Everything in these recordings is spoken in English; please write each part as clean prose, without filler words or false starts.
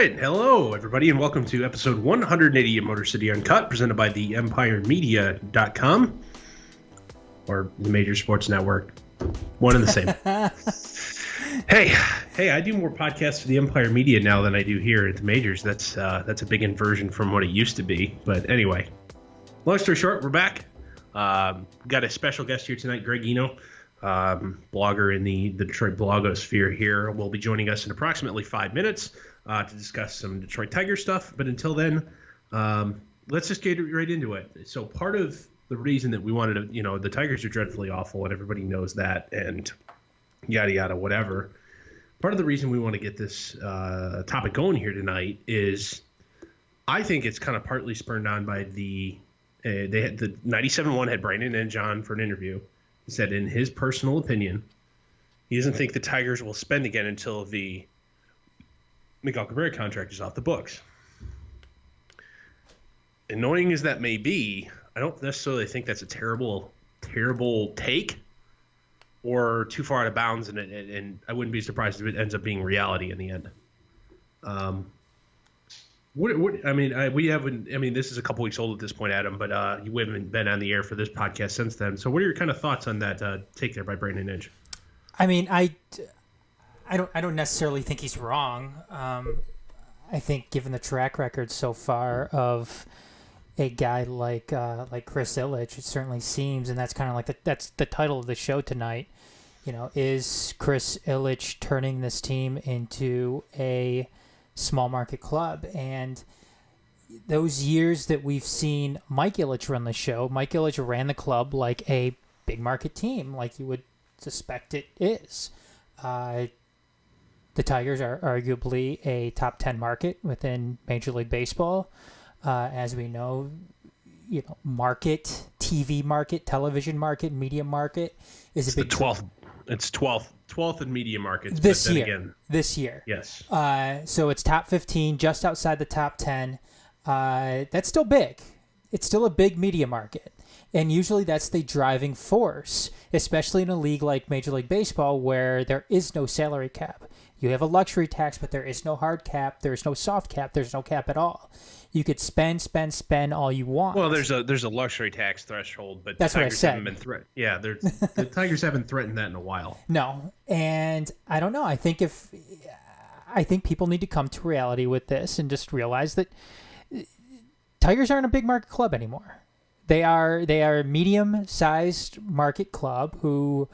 right. Hello, everybody, and welcome to episode 180 of Motor City Uncut, presented by the EmpireMedia.com, or the Major Sports Network. One and the same. Hey, I do more podcasts for the Empire Media now than I do here at the Majors. That's a big inversion from what it used to be. But anyway, long story short, we're back. Got a special guest here tonight, Greg Eno, blogger in the Detroit blogosphere here, will be joining us in approximately 5 minutes to discuss some Detroit Tigers stuff. But until then, let's just get right into it. So part of the reason that we wanted to, the Tigers are dreadfully awful, and everybody knows that, and yada, yada, whatever. Part of the reason we want to get this topic going here tonight is I think it's kind of partly spurred on by the 97.1 had Brandon and John for an interview. He said, in his personal opinion, he doesn't think the Tigers will spend again until the Miguel Cabrera contract is off the books. Annoying as that may be, I don't necessarily think that's a terrible take or too far out of bounds, and I wouldn't be surprised if it ends up being reality in the end. This is a couple weeks old at this point, Adam, but you haven't been on the air for this podcast since then. So what are your kind of thoughts on that take there by Brandon Inge? I mean, I don't necessarily think he's wrong. I think given the track record so far of a guy like Chris Ilitch, it certainly seems, and that's kind of like that's the title of the show tonight. Is Chris Ilitch turning this team into a small market club? And those years that we've seen Mike Ilitch run the show, Mike Ilitch ran the club like a big market team, like you would suspect it is. The Tigers are arguably a top 10 market within Major League Baseball. As we know, market, TV market, television market, media market is a big 12th. It's 12th in media markets this year. Again, this year, yes. So it's top 15, just outside the top 10. That's still big. It's still a big media market, and usually that's the driving force, especially in a league like Major League Baseball where there is no salary cap. You have a luxury tax, but there is no hard cap. There is no soft cap. There's no cap at all. You could spend all you want. Well, there's a luxury tax threshold, but that's the Tigers what I said. Haven't been yeah, the Tigers haven't threatened that in a while. No, and I don't know. I think people need to come to reality with this and just realize that Tigers aren't a big market club anymore. They are a medium-sized market club who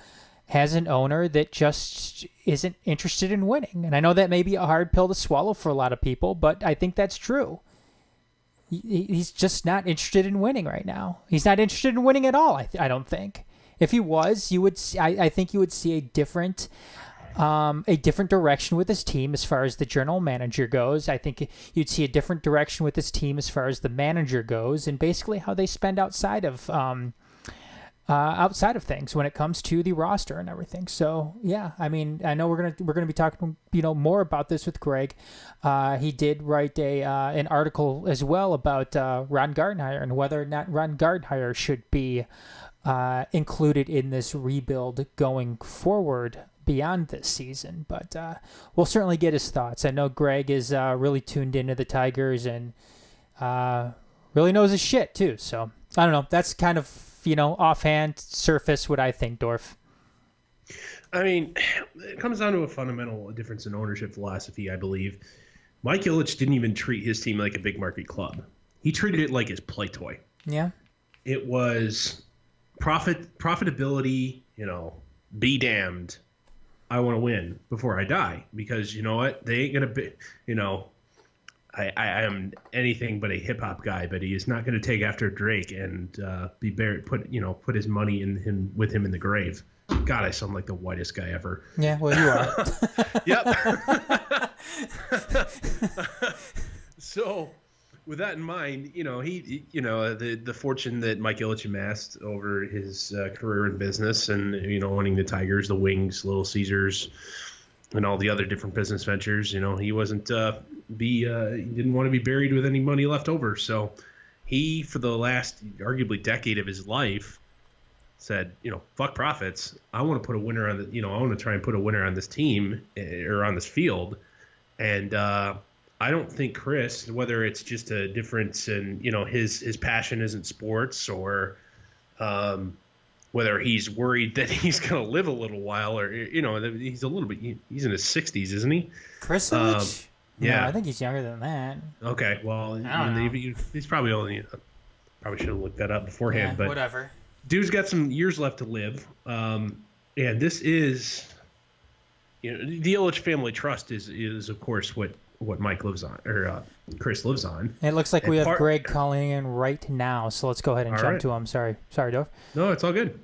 has an owner that just isn't interested in winning. And I know that may be a hard pill to swallow for a lot of people, but I think that's true. He's just not interested in winning right now. He's not interested in winning at all, I don't think. If he was, I think you would see a different direction with his team as far as the general manager goes. I think you'd see a different direction with his team as far as the manager goes, and basically how they spend outside of things when it comes to the roster and everything. So yeah, I mean, I know we're gonna be talking more about this with Greg. He did write an article as well about Ron Gardenhire and whether or not Ron Gardenhire should be included in this rebuild going forward beyond this season. But we'll certainly get his thoughts. I know Greg is really tuned into the Tigers and really knows his shit too. So I don't know. That's kind of offhand surface what I think, Dorf. I mean, it comes down to a fundamental difference in ownership philosophy, I believe. Mike Ilitch didn't even treat his team like a big market club. He treated it like his play toy. Yeah. It was profitability, be damned. I want to win before I die, because you know what? They ain't going to be, I am anything but a hip hop guy, but he is not going to take after Drake and be buried, put his money with him in the grave. God, I sound like the whitest guy ever. Yeah, well, you are. Yep. So, with that in mind, the fortune that Mike Ilitch amassed over his career in business, and owning the Tigers, the Wings, Little Caesars, and all the other different business ventures, he wasn't he didn't want to be buried with any money left over. So he, for the last arguably decade of his life, said, fuck profits. I want to put a winner on I want to try and put a winner on this team or on this field. And I don't think Chris, whether it's just a difference in, his passion isn't sports, or whether he's worried that he's going to live a little while, or, he's a little bit, he's in his 60s, isn't he? Chris Ilitch? Yeah. No, I think he's younger than that. Okay. Well, I don't know. he's probably should have looked that up beforehand, but whatever. Dude's got some years left to live. And this is, the Ilitch Family Trust is of course what Mike lives on, or Chris lives on. It looks like we have Greg calling in right now, so let's go ahead and jump to him. Sorry, Dorf. No, it's all good.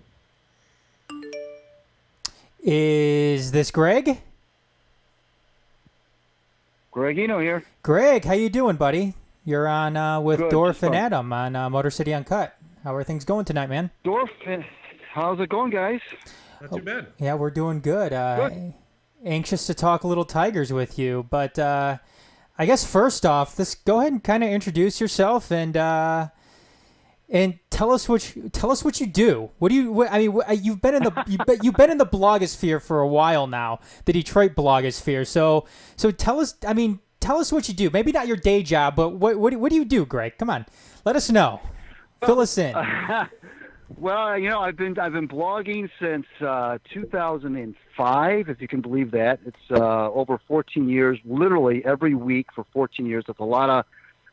Is this Greg? Greg Eno here. Greg, how you doing, buddy? You're on with Good, Dorf and Adam on Motor City Uncut. How are things going tonight, man? Dorf, how's it going, guys? Not too bad. Yeah, we're doing good. Good. Anxious to talk a little Tigers with you, but I guess first off, go ahead and kind of introduce yourself and tell us what you do. You've been in the you've been in the blogosphere for a while now, the Detroit blogosphere. So tell us. Tell us what you do. Maybe not your day job, but what do you do, Greg? Come on, let us know. Fill us in. Well, I've been blogging since 2005, if you can believe that. It's over 14 years, literally every week for 14 years. That's a lot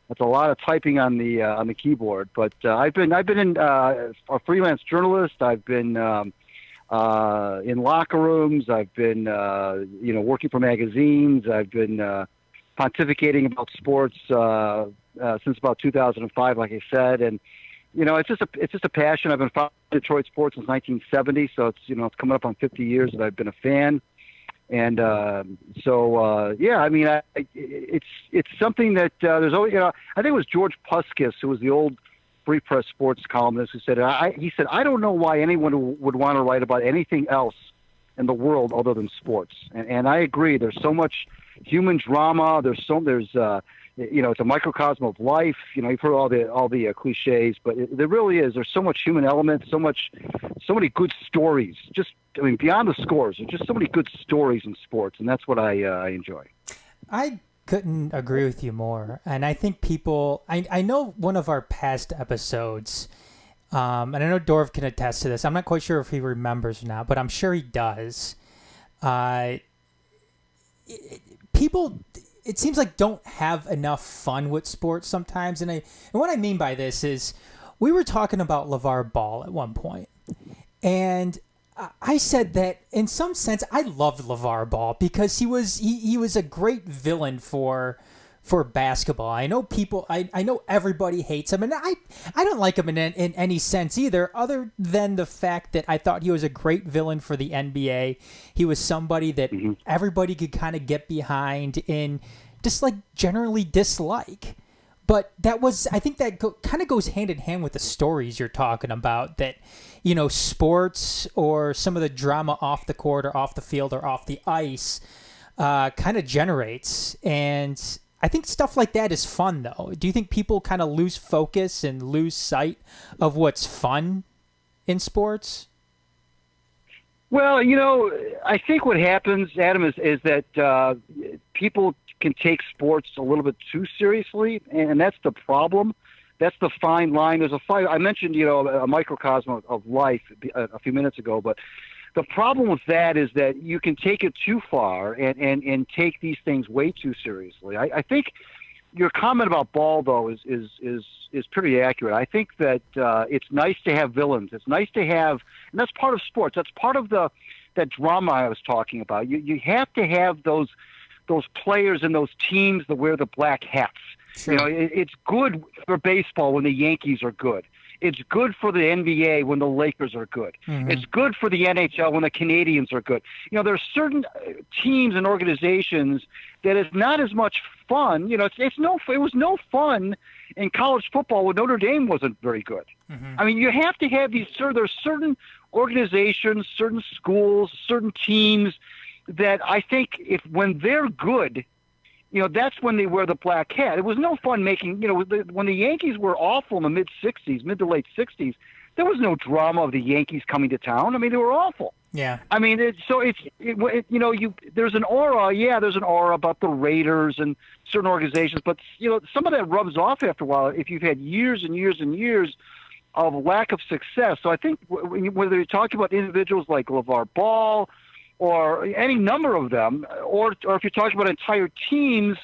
of typing on the keyboard. But I've been a freelance journalist. I've been in locker rooms. I've been working for magazines. I've been pontificating about sports since about 2005, like I said, and it's just a passion. I've been following Detroit sports since 1970, so it's coming up on 50 years that I've been a fan, and it's something that there's always. I think it was George Puskis, who was the old Free Press sports columnist, who said, he said, I don't know why anyone would want to write about anything else in the world other than sports, and I agree. There's so much human drama. There's it's a microcosm of life. You've heard all the cliches, but there really is. There's so much human element, so many good stories. Beyond the scores, there's just so many good stories in sports, and that's what I enjoy. I couldn't agree with you more. And I think people, I know one of our past episodes, and I know Dorf can attest to this. I'm not quite sure if he remembers or not, but I'm sure he does. People, it seems like, don't have enough fun with sports sometimes. And what I mean by this is, we were talking about LeVar Ball at one point, and I said that in some sense I loved LeVar Ball because he was a great villain for basketball. I know I know everybody hates him, and I don't like him in any sense either, other than the fact that I thought he was a great villain for the NBA. He was somebody that everybody could kind of get behind and just like generally dislike. But I think that kind of goes hand in hand with the stories you're talking about, that, sports or some of the drama off the court or off the field or off the ice kind of generates. And I think stuff like that is fun, though. Do you think people kind of lose focus and lose sight of what's fun in sports? Well, I think what happens, Adam, is that people can take sports a little bit too seriously, and that's the problem. That's the fine line. There's a fine. I mentioned, a microcosm of life a few minutes ago, but the problem with that is that you can take it too far and take these things way too seriously. I think your comment about Ball, though, is pretty accurate. I think that it's nice to have villains. It's nice to have, and that's part of sports. That's part of that drama I was talking about. You have to have those players and those teams that wear the black hats. Sure. It's good for baseball when the Yankees are good. It's good for the NBA when the Lakers are good. Mm-hmm. It's good for the NHL when the Canadians are good. There are certain teams and organizations that is not as much fun. It was no fun in college football when Notre Dame wasn't very good. Mm-hmm. You have to have these. There's certain organizations, certain schools, certain teams that I think when they're good, that's when they wear the black hat. It was no fun making, when the Yankees were awful in the mid to late 60s, there was no drama of the Yankees coming to town. They were awful. Yeah. I mean, there's an aura. Yeah, there's an aura about the Raiders and certain organizations, but some of that rubs off after a while if you've had years and years and years of lack of success. So I think whether you're talking about individuals like LeVar Ball or any number of them, or if you're talking about entire teams,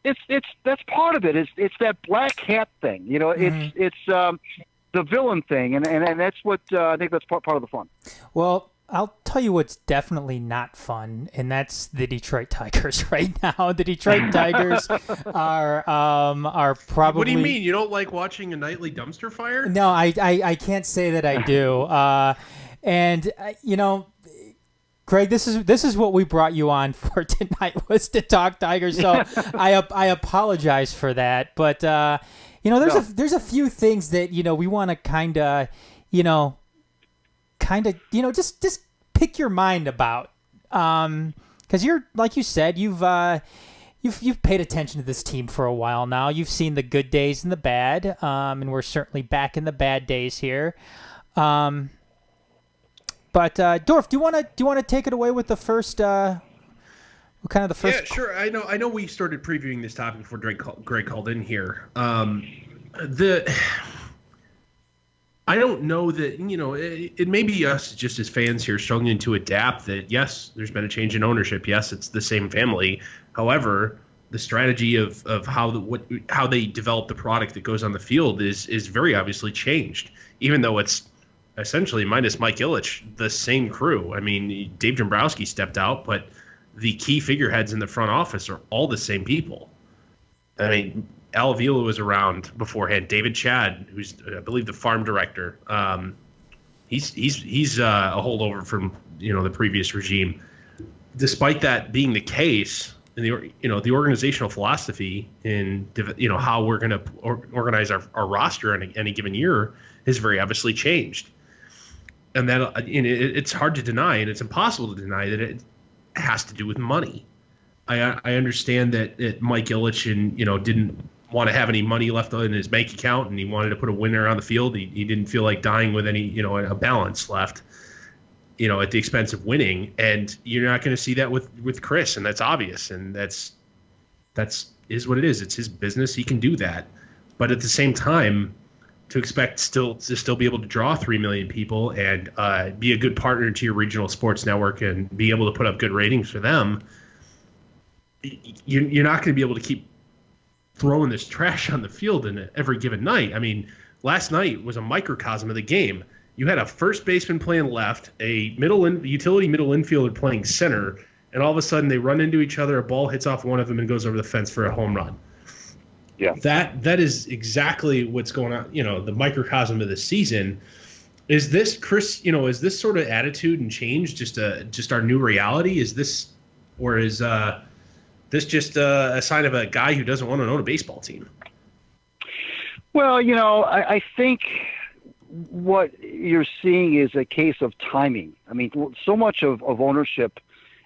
that's part of it. It's that black hat thing. It's the villain thing, and that's what I think that's part of the fun. Well, I'll tell you what's definitely not fun, and that's the Detroit Tigers right now. The Detroit Tigers are probably. What do you mean? You don't like watching a nightly dumpster fire? No, I can't say that I do. And Greg, this is what we brought you on for tonight, was to talk Tigers. So I apologize for that, but there's a few things that we want to kind of just pick your mind about, because you're, like you said, you've paid attention to this team for a while now. You've seen the good days and the bad, and we're certainly back in the bad days here. But Dorf, do you want to take it away with the first? Yeah, sure. I know. We started previewing this topic before Greg called in here. I don't know that, it may be us just as fans here struggling to adapt that, yes, there's been a change in ownership. Yes, it's the same family. However, the strategy of how they develop the product that goes on the field is very obviously changed, even though it's essentially, minus Mike Ilitch, the same crew. I mean, Dave Dombrowski stepped out, but the key figureheads in the front office are all the same people. I mean, Avila was around beforehand. David Chad, who's I believe the farm director, he's a holdover from the previous regime. Despite that being the case, in the organizational philosophy in how we're going to organize our roster in any given year has very obviously changed, and that it's hard to deny, and it's impossible to deny that it has to do with money. I understand that Mike Ilitch didn't want to have any money left in his bank account, and he wanted to put a winner on the field. He didn't feel like dying with any a balance left at the expense of winning, and you're not going to see that with Chris, and that's obvious, and that's is what it is. It's his business. He can do that, but at the same time, to expect to still be able to draw 3 million people and be a good partner to your regional sports network and be able to put up good ratings for them, you're not going to be able to keep throwing this trash on the field in every given night. I mean, last night was a microcosm of the game. You had a first baseman playing left, a utility middle infielder playing center, and all of a sudden they run into each other. A ball hits off one of them and goes over the fence for a home run. Yeah, that is exactly what's going on. The microcosm of the season. Is this, Chris? Is this sort of attitude and change just our new reality? Is this, or is this just a sign of a guy who doesn't want to own a baseball team? Well, I think what you're seeing is a case of timing. I mean, so much of ownership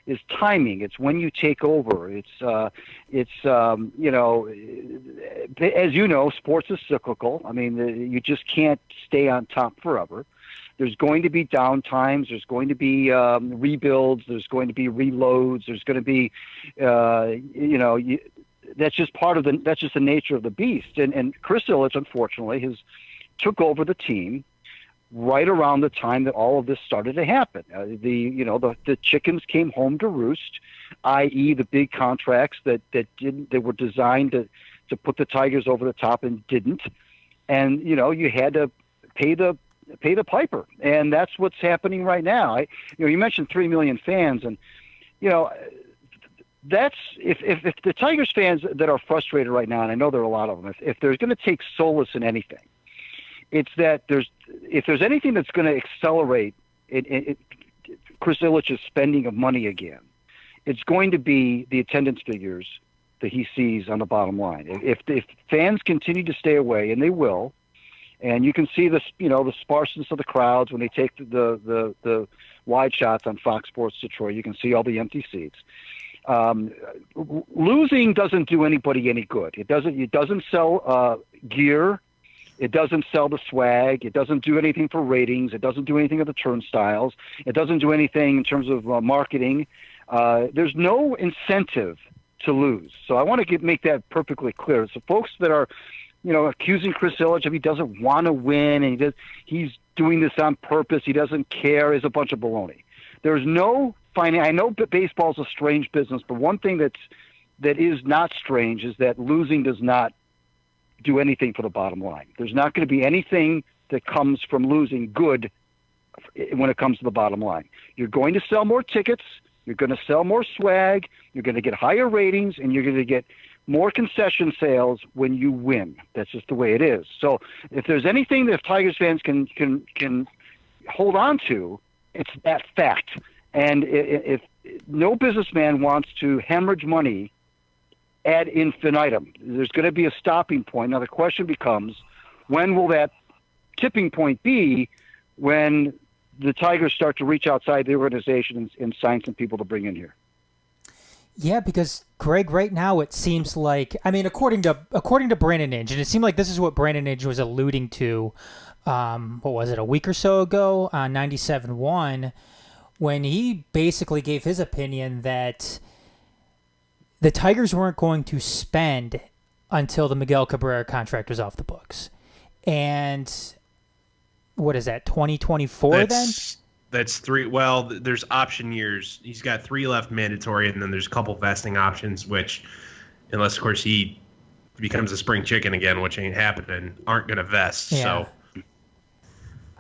is timing. It's when you take over. It's as you know, sports is cyclical. I mean, you just can't stay on top forever. There's going to be down times. There's going to be rebuilds. There's going to be reloads. There's going to be, that's just that's just the nature of the beast. And Chris Ilitch, unfortunately, took over the team right around the time that all of this started to happen. The chickens came home to roost, i.e., the big contracts that were designed to put the Tigers over the top and didn't. And you had to pay the piper, and that's what's happening right now. You mentioned 3 million fans, and that's if the Tigers fans that are frustrated right now, and I know there are a lot of them, if there's going to take solace in anything, it's that if there's anything that's going to accelerate Chris Ilitch's spending of money again, it's going to be the attendance figures that he sees on the bottom line. If fans continue to stay away, and they will. And you can see the sparseness of the crowds when they take the wide shots on Fox Sports Detroit. You can see all the empty seats. Losing doesn't do anybody any good. It doesn't sell gear. It doesn't sell the swag. It doesn't do anything for ratings. It doesn't do anything of the turnstiles. It doesn't do anything in terms of marketing. There's no incentive to lose. So I want to make that perfectly clear. So folks that are, accusing Chris Ilitch of he doesn't want to win and he's doing this on purpose, he doesn't care, is a bunch of baloney. There's no I know baseball is a strange business, but one thing that is not strange is that losing does not do anything for the bottom line. There's not going to be anything that comes from losing good when it comes to the bottom line. You're going to sell more tickets, you're going to sell more swag, you're going to get higher ratings, and you're going to get more concession sales when you win. That's just the way it is. So if there's anything that Tigers fans can hold on to, it's that fact. And if no businessman wants to hemorrhage money ad infinitum, there's going to be a stopping point. Now the question becomes, when will that tipping point be when the Tigers start to reach outside the organization and sign some people to bring in here? Yeah, because Greg, right now it seems like, according to Brandon Inge, and it seemed like this is what Brandon Inge was alluding to, what was it, a week or so ago on 97.1, when he basically gave his opinion that the Tigers weren't going to spend until the Miguel Cabrera contract was off the books. And what is that, 2024 then? That's three. Well, there's option years. He's got 3 left mandatory, and then there's a couple vesting options, which, unless of course he becomes a spring chicken again, which ain't happening, aren't going to vest. Yeah. So,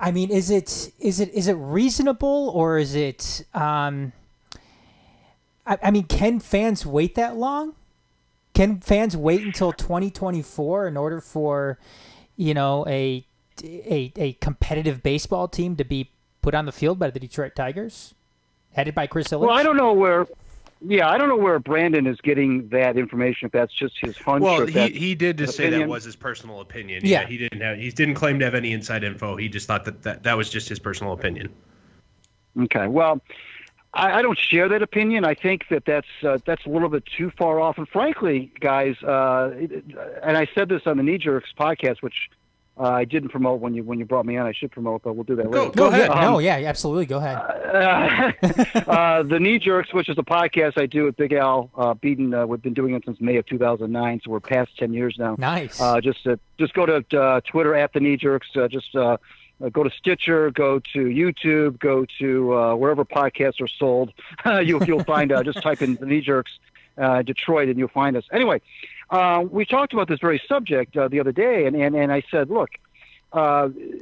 is it reasonable, or is it? Can fans wait that long? Can fans wait until 2024 in order for, a competitive baseball team to be put on the field by the Detroit Tigers, headed by Chris Ilitch? Well, I don't know where Brandon is getting that information. If that's just his hunch. Well, he did just say that was his personal opinion. Yeah, he didn't claim to have any inside info. He just thought that was just his personal opinion. Okay. Well, I don't share that opinion. I think that's a little bit too far off. And frankly, guys, and I said this on the Knee Jerks podcast, which I didn't promote when you brought me on. I should promote, but we'll do that later. Go ahead. Absolutely. Go ahead. The Knee Jerks, which is a podcast I do with Big Al Beaton. We've been doing it since May of 2009, so we're past 10 years now. Nice. Just go to Twitter at the Knee Jerks. Go to Stitcher, go to YouTube, go to wherever podcasts are sold. You'll find just type in the Knee Jerks Detroit and you'll find us. Anyway. We talked about this very subject the other day, and I said, look, the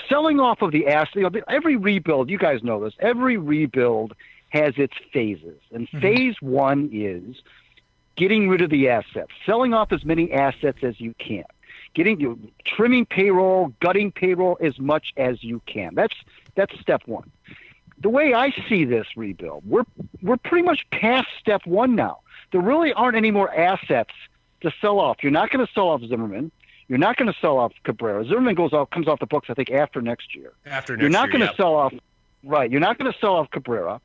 selling off of the asset. Every rebuild, you guys know this. Every rebuild has its phases, and phase one is getting rid of the assets, selling off as many assets as you can, trimming payroll, gutting payroll as much as you can. That's step one. The way I see this rebuild, we're pretty much past step one now. There really aren't any more assets to sell off. You're not going to sell off Zimmerman. You're not going to sell off Cabrera. Zimmerman comes off the books, I think, after next year. You're not going to sell off. Right. You're not going to sell off Cabrera.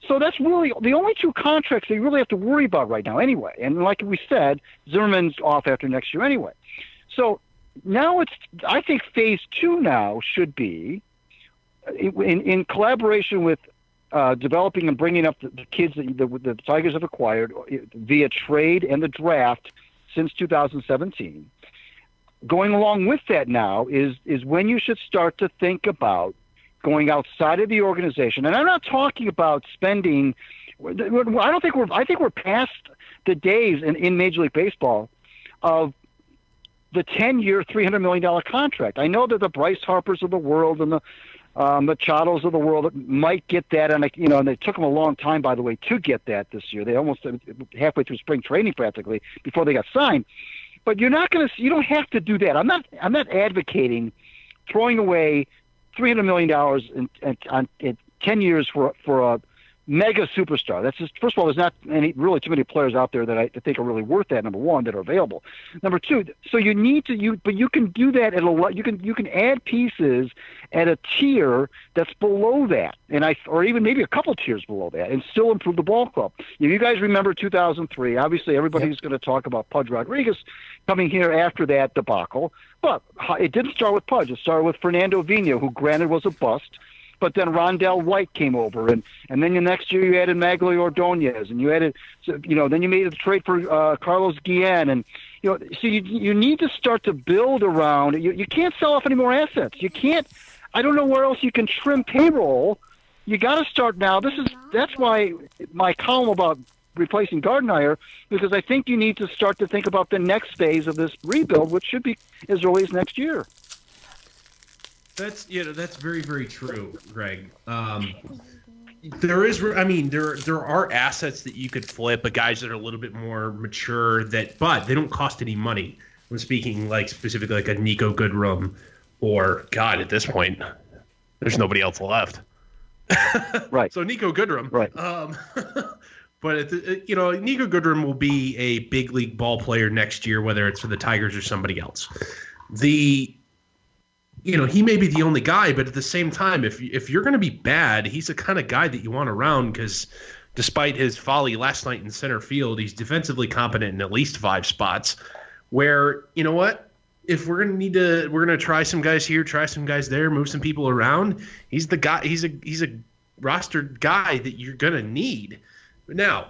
So that's really the only 2 contracts that you really have to worry about right now anyway. And like we said, Zimmerman's off after next year anyway. So now I think phase 2 now should be in collaboration with developing and bringing up the kids that the Tigers have acquired via trade and the draft since 2017. Going along with that now is when you should start to think about going outside of the organization. And I'm not talking about spending. I think we're past the days in Major League Baseball of the 10-year, $300 million contract. I know that the Bryce Harpers of the world and the Machados of the world might get that, and they took them a long time, by the way, to get that this year. They almost halfway through spring training practically before they got signed. But you don't have to do that. I'm not advocating throwing away $300 million in 10 years for mega superstar. That's just, first of all, there's not really too many players out there that I think are really worth that. Number one, that are available. Number two, so you need to but you can do that at a lot. You can add pieces at a tier that's below that, or even maybe a couple tiers below that, and still improve the ball club. You guys remember 2003? Obviously, everybody's going to talk about Pudge Rodriguez coming here after that debacle, but it didn't start with Pudge. It started with Fernando Vina, who granted was a bust. But then Rondell White came over, and then the next year you added Magli Ordonez, and you added, then you made a trade for Carlos Guillen, and so you need to start to build around. You can't sell off any more assets. You can't. I don't know where else you can trim payroll. You got to start now. That's why my column about replacing Gardenhire, because I think you need to start to think about the next phase of this rebuild, which should be as early as next year. That's very, very true, Greg. There are assets that you could flip, but guys that are a little bit more mature but they don't cost any money. I'm speaking like specifically like a Nico Goodrum, or God, at this point, there's nobody else left. Right. So Nico Goodrum. Right. But Nico Goodrum will be a big league ball player next year, whether it's for the Tigers or somebody else. He may be the only guy, but at the same time, if you're going to be bad, he's the kind of guy that you want around, because despite his folly last night in center field, he's defensively competent in at least 5 spots. Where, you know what? If we're going to try some guys here, try some guys there, move some people around, he's the guy. He's a rostered guy that you're going to need. Now,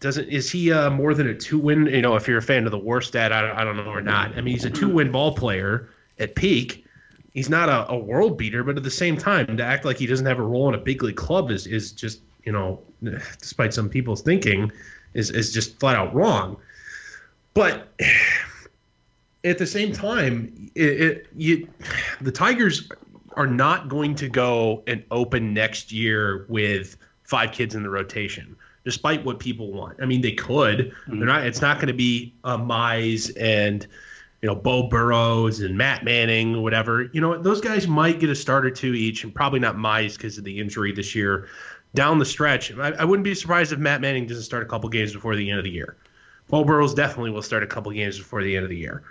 is he more than a 2-win? If you're a fan of the WAR stat, I don't know or not. I mean, he's a 2-win ball player at peak. He's not a world beater, but at the same time, to act like he doesn't have a role in a big league club is just, despite some people's thinking, is just flat out wrong. But at the same time, the Tigers are not going to go and open next year with 5 kids in the rotation, despite what people want. I mean, they could. They're not. It's not going to be Mize and Bo Burrows and Matt Manning, whatever. Those guys might get a start or 2 each, and probably not Mize because of the injury this year. Down the stretch, I wouldn't be surprised if Matt Manning doesn't start a couple games before the end of the year. Bo Burrows definitely will start a couple games before the end of the year.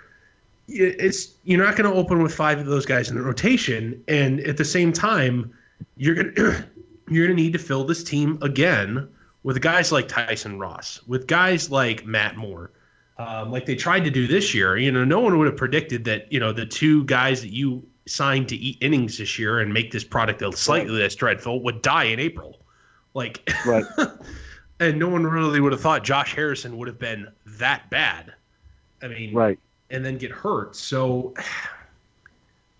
You're not going to open with 5 of those guys in the rotation, and at the same time, you're gonna need to fill this team again with guys like Tyson Ross, with guys like Matt Moore. Like they tried to do this year. No one would have predicted that, the 2 guys that you signed to eat innings this year and make this product slightly less dreadful would die in April. Right. And no one really would have thought Josh Harrison would have been that bad. I mean, right. And then get hurt. So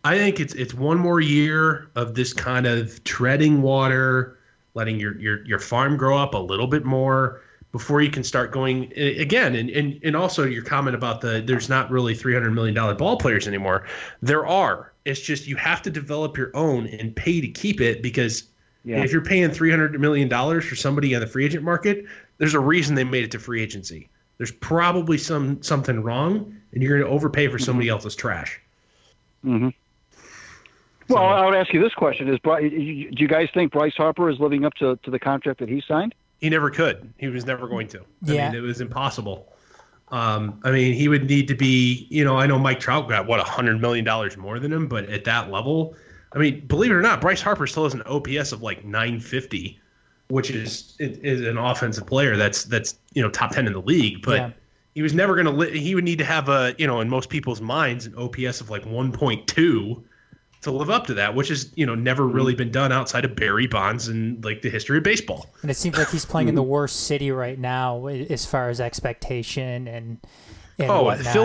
I think it's one more year of this kind of treading water, letting your farm grow up a little bit more before you can start going again. And also your comment about there's not really $300 million ball players anymore. There are. It's just you have to develop your own and pay to keep it, because if you're paying $300 million for somebody on the free agent market, there's a reason they made it to free agency. There's probably something wrong, and you're going to overpay for somebody else's trash. Mm-hmm. Well, I would ask you this question: do you guys think Bryce Harper is living up to the contract that he signed? He never could. He was never going to. I mean, it was impossible. He would need to be, I know Mike Trout got, $100 million more than him, but at that level, believe it or not, Bryce Harper still has an OPS of like 950, which is an offensive player that's top 10 in the league. But he was never going to he would need to have in most people's minds, an OPS of like 1.2 to live up to that, which is, never really been done outside of Barry Bonds in like the history of baseball. And it seems like he's playing in the worst city right now as far as expectation and whatnot.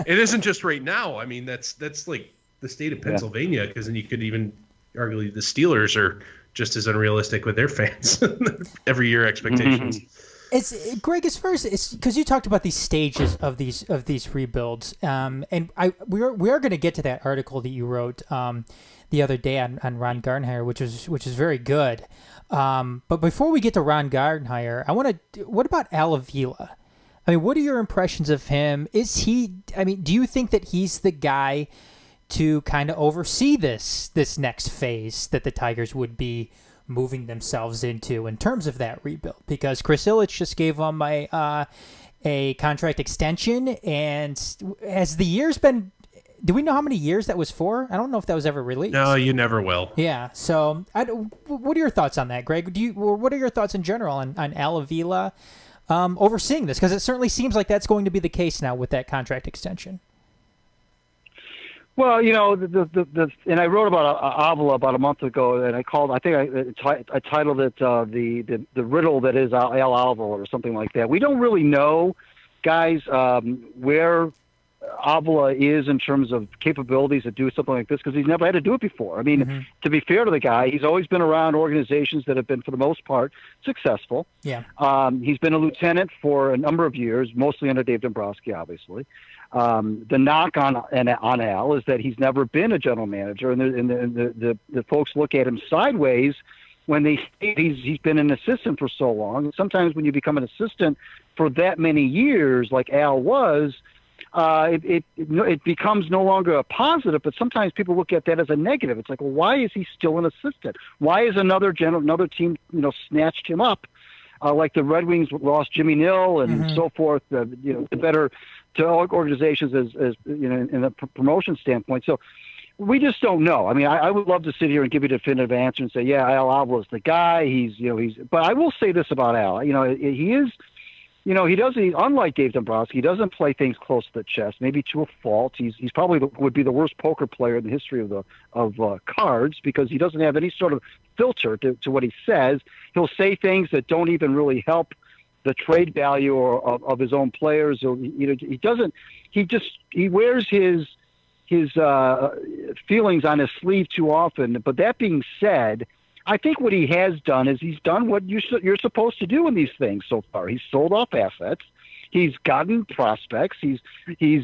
It isn't just right now. That's like the state of Pennsylvania, because then you could even argue the Steelers are just as unrealistic with their fans every year expectations. It's Greg, as far as because you talked about these stages of these rebuilds, and we are going to get to that article that you wrote the other day on Ron Gardenhire, which is very good. But before we get to Ron Gardenhire, what about Avila? What are your impressions of him? Is he? Do you think that he's the guy to kind of oversee this next phase that the Tigers would be moving themselves into in terms of that rebuild, because Chris Ilitch just gave them a contract extension, and has the years been? Do we know how many years that was for? I don't know if that was ever released. No, you never will. Yeah. So, what are your thoughts on that, Greg? What are your thoughts in general on Al Avila overseeing this? Because it certainly seems like that's going to be the case now with that contract extension. Well, you know, and I wrote about Avila about a month ago, and I titled it the riddle that is Al Avila or something like that. We don't really know, guys, where Avila is in terms of capabilities to do something like this, because he's never had to do it before. I mean, to be fair to the guy, he's always been around organizations that have been, for the most part, successful. Yeah. He's been a lieutenant for a number of years, mostly under Dave Dombrowski, obviously. The knock on Al is that he's never been a general manager, and the folks look at him sideways when they say he's been an assistant for so long. Sometimes when you become an assistant for that many years, like Al was, it becomes no longer a positive, but sometimes people look at that as a negative. It's like, well, why is he still an assistant? Why is another team, snatched him up, like the Red Wings lost Jimmy Nill and so forth, the better to organizations as in a promotion standpoint. So we just don't know. I mean, I would love to sit here and give you a definitive answer and say, yeah, Al Avila is the guy. But I will say this about Al. He is. He's unlike Dave Dombrowski. He doesn't play things close to the chest, maybe to a fault. He's probably would be the worst poker player in the history of cards, because he doesn't have any sort of filter to what he says. He'll say things that don't even really help the trade value of his own players. He doesn't. He wears his feelings on his sleeve too often. But that being said, I think what he has done is he's done what you're supposed to do in these things so far. He's sold off assets. He's gotten prospects. He's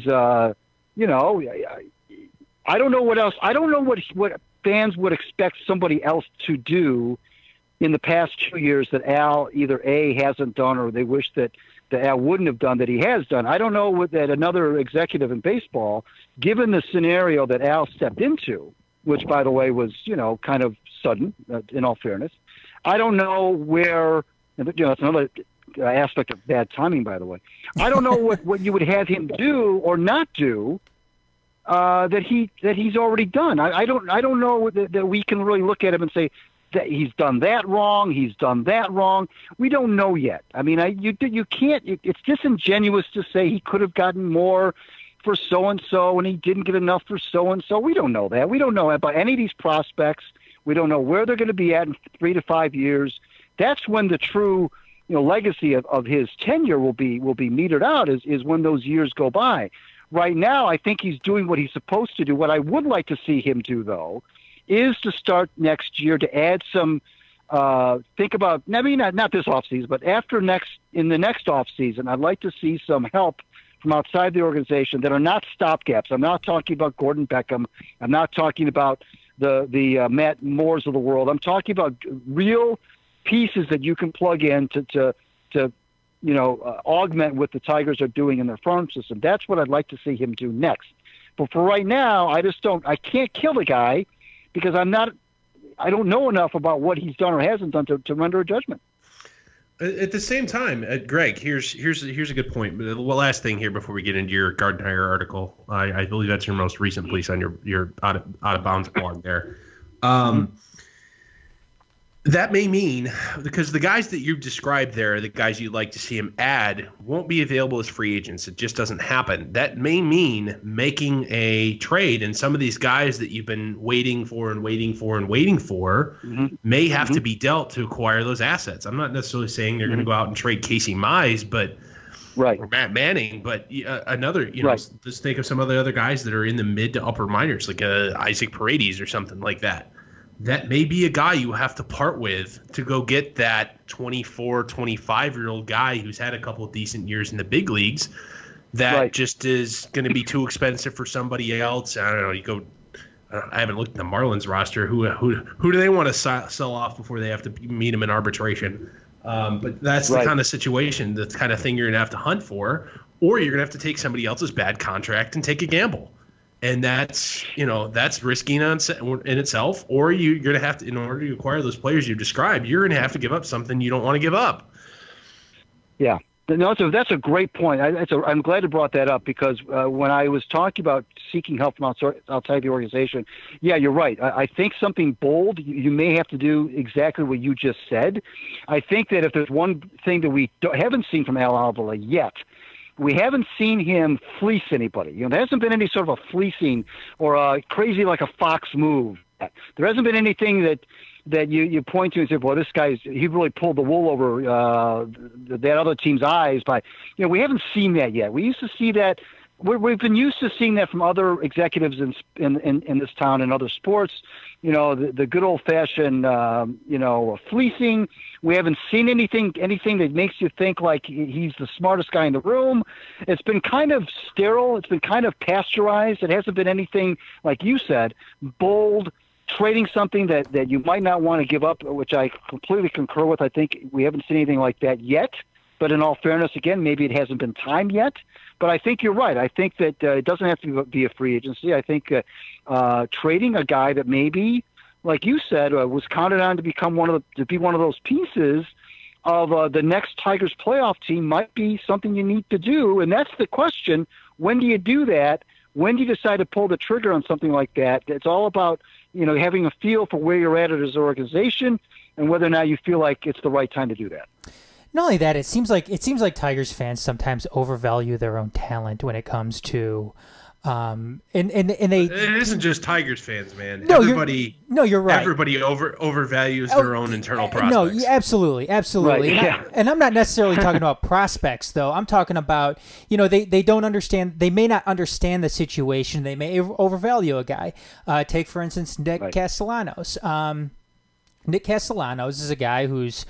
I don't know what else. I don't know what fans would expect somebody else to do in the past 2 years that Al either A, hasn't done, or they wish that Al wouldn't have done that he has done. I don't know what that another executive in baseball, given the scenario that Al stepped into, which, by the way, was, kind of sudden, in all fairness. I don't know where, that's another aspect of bad timing, by the way. I don't know what you would have him do or not do that he's already done. I don't know that we can really look at him and say that he's done that wrong, he's done that wrong. We don't know yet. I mean, you can't, it's disingenuous to say he could have gotten more for so-and-so and he didn't get enough for so-and-so. We don't know that. We don't know about any of these prospects. We don't know where they're going to be at in 3 to 5 years. That's when the true legacy of his tenure will be metered out, is when those years go by. Right now, I think he's doing what he's supposed to do. What I would like to see him do, though, is to start next year to add some think about, maybe not this offseason, but in the next offseason, I'd like to see some help from outside the organization that are not stopgaps. I'm not talking about Gordon Beckham. I'm not talking about the Matt Moores of the world. I'm talking about real pieces that you can plug in to augment what the Tigers are doing in their farm system. That's what I'd like to see him do next. But for right now, I can't kill the guy because I don't know enough about what he's done or hasn't done to render a judgment. At the same time, Greg, here's a good point. The last thing here before we get into your Gardenhire article, I believe that's your most recent piece on your out of bounds blog there. That may mean, because the guys that you've described there, the guys you'd like to see him add, won't be available as free agents. It just doesn't happen. That may mean making a trade, and some of these guys that you've been waiting for may have to be dealt to acquire those assets. I'm not necessarily saying they're going to go out and trade Casey Mize, or Matt Manning, but just think of some of the other guys that are in the mid to upper minors, like Isaac Paredes or something like that. That may be a guy you have to part with to go get that 24, 25-year-old guy who's had a couple of decent years in the big leagues that just is going to be too expensive for somebody else. I don't know. I haven't looked at the Marlins roster. Who do they want to sell off before they have to meet him in arbitration? But that's the kind of situation, the kind of thing you're going to have to hunt for, or you're going to have to take somebody else's bad contract and take a gamble. And that's risky in itself, or you're going to have to, in order to acquire those players you described, you're going to have to give up something you don't want to give up. Yeah. No, that's a great point. I'm glad you brought that up, because when I was talking about seeking help from outside the organization, yeah, you're right. I think something bold, you may have to do exactly what you just said. I think that if there's one thing that we haven't seen from Al Avila yet, we haven't seen him fleece anybody. There hasn't been any sort of a fleecing or a crazy like a fox move. There hasn't been anything that you point to and say, "Boy, this he really pulled the wool over that other team's eyes." By we haven't seen that yet. We used to see that. We've been used to seeing that from other executives in this town and other sports. The good old fashioned fleecing. We haven't seen anything that makes you think like he's the smartest guy in the room. It's been kind of sterile. It's been kind of pasteurized. It hasn't been anything, like you said, bold, trading something that you might not want to give up, which I completely concur with. I think we haven't seen anything like that yet. But in all fairness, again, maybe it hasn't been time yet. But I think you're right. I think that it doesn't have to be a free agency. I think trading a guy that maybe, like you said, was counted on to become one of those pieces of the next Tigers playoff team might be something you need to do. And that's the question. When do you do that? When do you decide to pull the trigger on something like that? It's all about, having a feel for where you're at as an organization and whether or not you feel like it's the right time to do that. Not only that, it seems like Tigers fans sometimes overvalue their own talent when it comes to and they. It isn't just Tigers fans, man. No, you're right. Everybody overvalues their own internal prospects. No, absolutely. Right, yeah. And I'm not necessarily talking about prospects, though. I'm talking about, they don't understand. They may not understand the situation. They may overvalue a guy. Take, for instance, Nick Castellanos. Nick Castellanos is a guy he's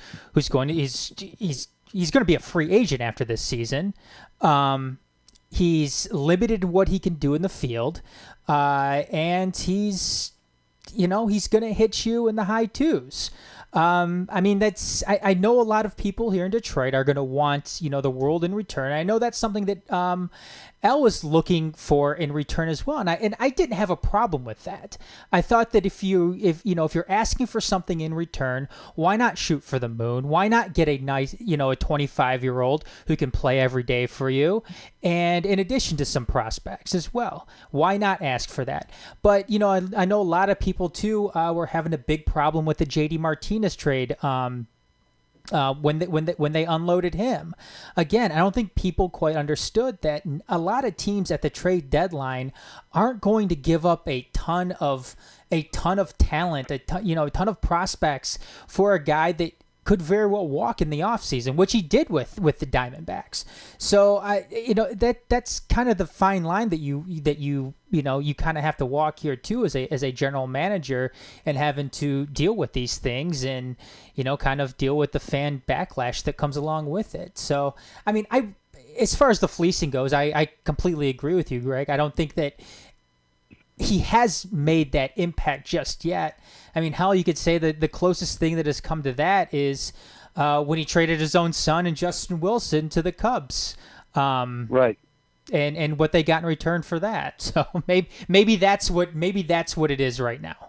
going to be a free agent after this season. He's limited in what he can do in the field, and he's going to hit you in the high twos. I know a lot of people here in Detroit are going to want, the world in return. I know that's something that Al was looking for in return as well, and I didn't have a problem with that. I thought that if you're asking for something in return, why not shoot for the moon? Why not get a nice, a 25-year-old who can play every day for you, and in addition to some prospects as well? Why not ask for that? But I know a lot of people too were having a big problem with the JD Martinez trade. When they unloaded him. Again, I don't think people quite understood that a lot of teams at the trade deadline aren't going to give up a ton of talent, a ton of prospects for a guy that could very well walk in the offseason, which he did with the Diamondbacks. So that's kind of the fine line that you kind of have to walk here too as a general manager, and having to deal with these things and kind of deal with the fan backlash that comes along with it. So as far as the fleecing goes, I completely agree with you, Greg. I don't think that he has made that impact just yet. Hell, you could say that the closest thing that has come to that is when he traded his own son and Justin Wilson to the Cubs. Right. And what they got in return for that. So maybe that's what it is right now.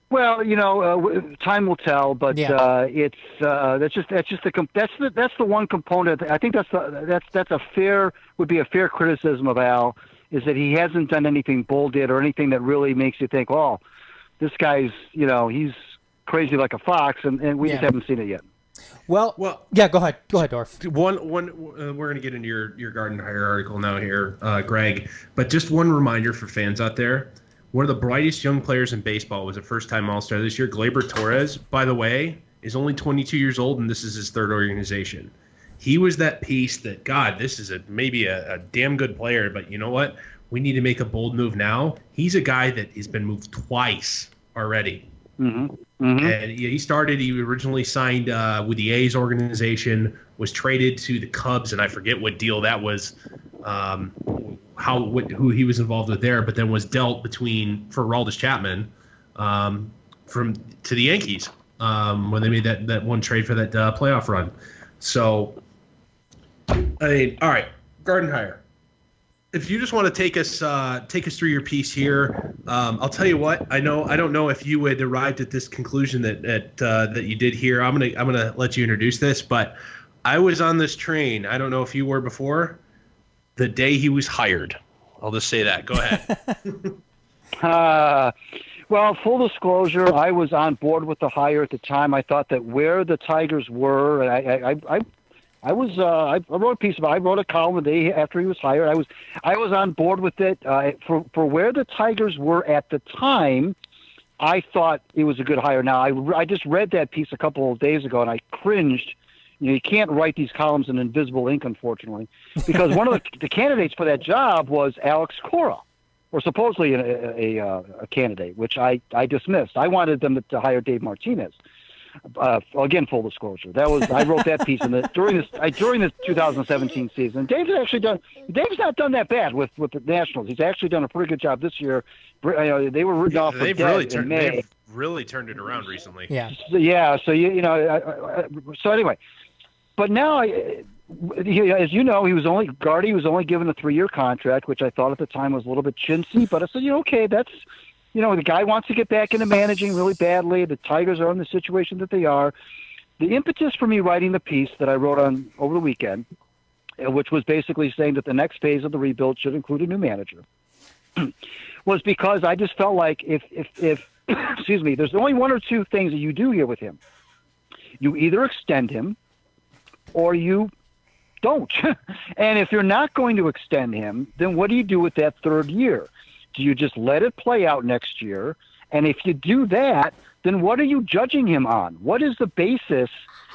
Well, time will tell, but yeah. It's that's the one component. I think would be a fair criticism of Al, is that he hasn't done anything bold yet or anything that really makes you think, oh, this guy's he's crazy like a fox, and we just haven't seen it yet. Well, yeah, go ahead, Dorf. We're going to get into your Gardenhire article now here, Greg, but just one reminder for fans out there. One of the brightest young players in baseball was a first-time All-Star this year. Gleyber Torres, by the way, is only 22 years old, and this is his third organization. He was that piece that, God, this is maybe a damn good player, but you know what? We need to make a bold move now. He's a guy that has been moved twice already. Mm-hmm. Mm-hmm. And he originally signed with the A's organization, was traded to the Cubs, and I forget what deal that was, who he was involved with there, but then was dealt for Aroldis Chapman to the Yankees when they made that one trade for that playoff run. So, all right, Gardenhire. if you just want to take us through your piece here, I'll tell you what. I don't know if you had arrived at this conclusion that you did here. I'm gonna let you introduce this, but I was on this train. I don't know if you were before. The day he was hired. I'll just say that. Go ahead. Well, full disclosure, I was on board with the hire at the time. I thought that where the Tigers were, I wrote a piece about. I wrote a column the day after he was hired. I was on board with it. For where the Tigers were at the time, I thought it was a good hire. Now, I just read that piece a couple of days ago, and I cringed. You can't write these columns in invisible ink, unfortunately, because one of the candidates for that job was Alex Cora, or supposedly a candidate, which I dismissed. I wanted them to hire Dave Martinez. Again, full disclosure. I wrote that piece during this 2017 season. Dave's not done that bad with the Nationals. He's actually done a pretty good job this year. They were written off for dead in May. They've really turned it around recently. Yeah. So anyway. But now, as you know, Gardy was only given a 3-year contract, which I thought at the time was a little bit chintzy. But I said, okay, that's, the guy wants to get back into managing really badly. The Tigers are in the situation that they are. The impetus for me writing the piece that I wrote on over the weekend, which was basically saying that the next phase of the rebuild should include a new manager, was because I just felt like if excuse me, there's only one or two things that you do here with him. You either extend him, or you don't. And if you're not going to extend him, then what do you do with that 3rd year? Do you just let it play out next year? And if you do that, then what are you judging him on? What is the basis